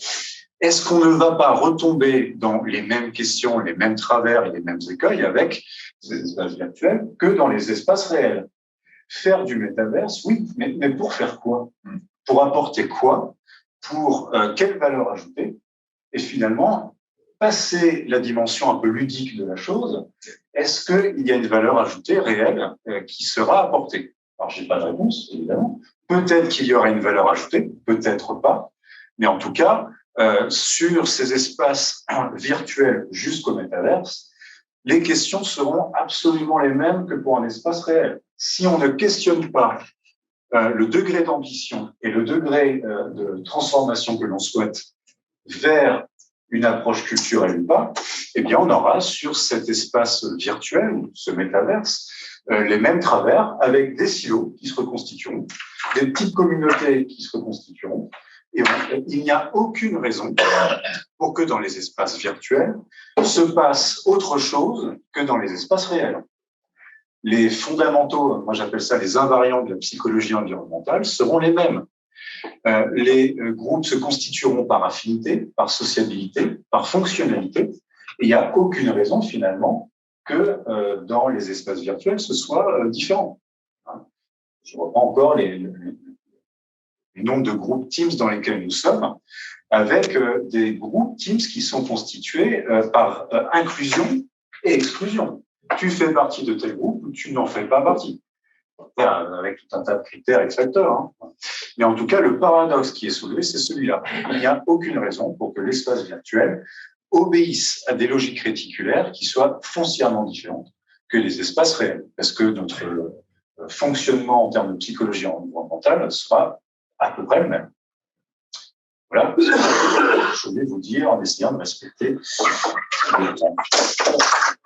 est-ce qu'on ne va pas retomber dans les mêmes questions, les mêmes travers et les mêmes écueils avec ces espaces virtuels que dans les espaces réels? Faire du métaverse, oui, mais pour faire quoi? Pour apporter quoi? Pour quelle valeur ajoutée? Et finalement, passer la dimension un peu ludique de la chose, est-ce qu'il y a une valeur ajoutée réelle qui sera apportée? Alors, je n'ai pas de réponse, évidemment. Peut-être qu'il y aura une valeur ajoutée, peut-être pas. Mais en tout cas, sur ces espaces virtuels jusqu'au métaverse, les questions seront absolument les mêmes que pour un espace réel. Si on ne questionne pas le degré d'ambition et le degré de transformation que l'on souhaite vers une approche culturelle ou pas, eh bien, on aura sur cet espace virtuel, ce métaverse, les mêmes travers avec des silos qui se reconstitueront, des petites communautés qui se reconstitueront. Et il n'y a aucune raison pour que dans les espaces virtuels se passe autre chose que dans les espaces réels. Les fondamentaux, moi j'appelle ça les invariants de la psychologie environnementale, seront les mêmes. Les groupes se constitueront par affinité, par sociabilité, par fonctionnalité. Et il n'y a aucune raison finalement que dans les espaces virtuels ce soit différent. Je reprends encore les nombre de groupes Teams dans lesquels nous sommes, avec des groupes Teams qui sont constitués par inclusion et exclusion. Tu fais partie de tel groupe ou tu n'en fais pas partie. Avec tout un tas de critères et de facteurs. Hein. Mais en tout cas, le paradoxe qui est soulevé, c'est celui-là. Il n'y a aucune raison pour que l'espace virtuel obéisse à des logiques réticulaires qui soient foncièrement différentes que les espaces réels. Parce que notre fonctionnement en termes de psychologie environnementale sera à peu près le même. Voilà ce que je vais vous dire en essayant de respecter le temps.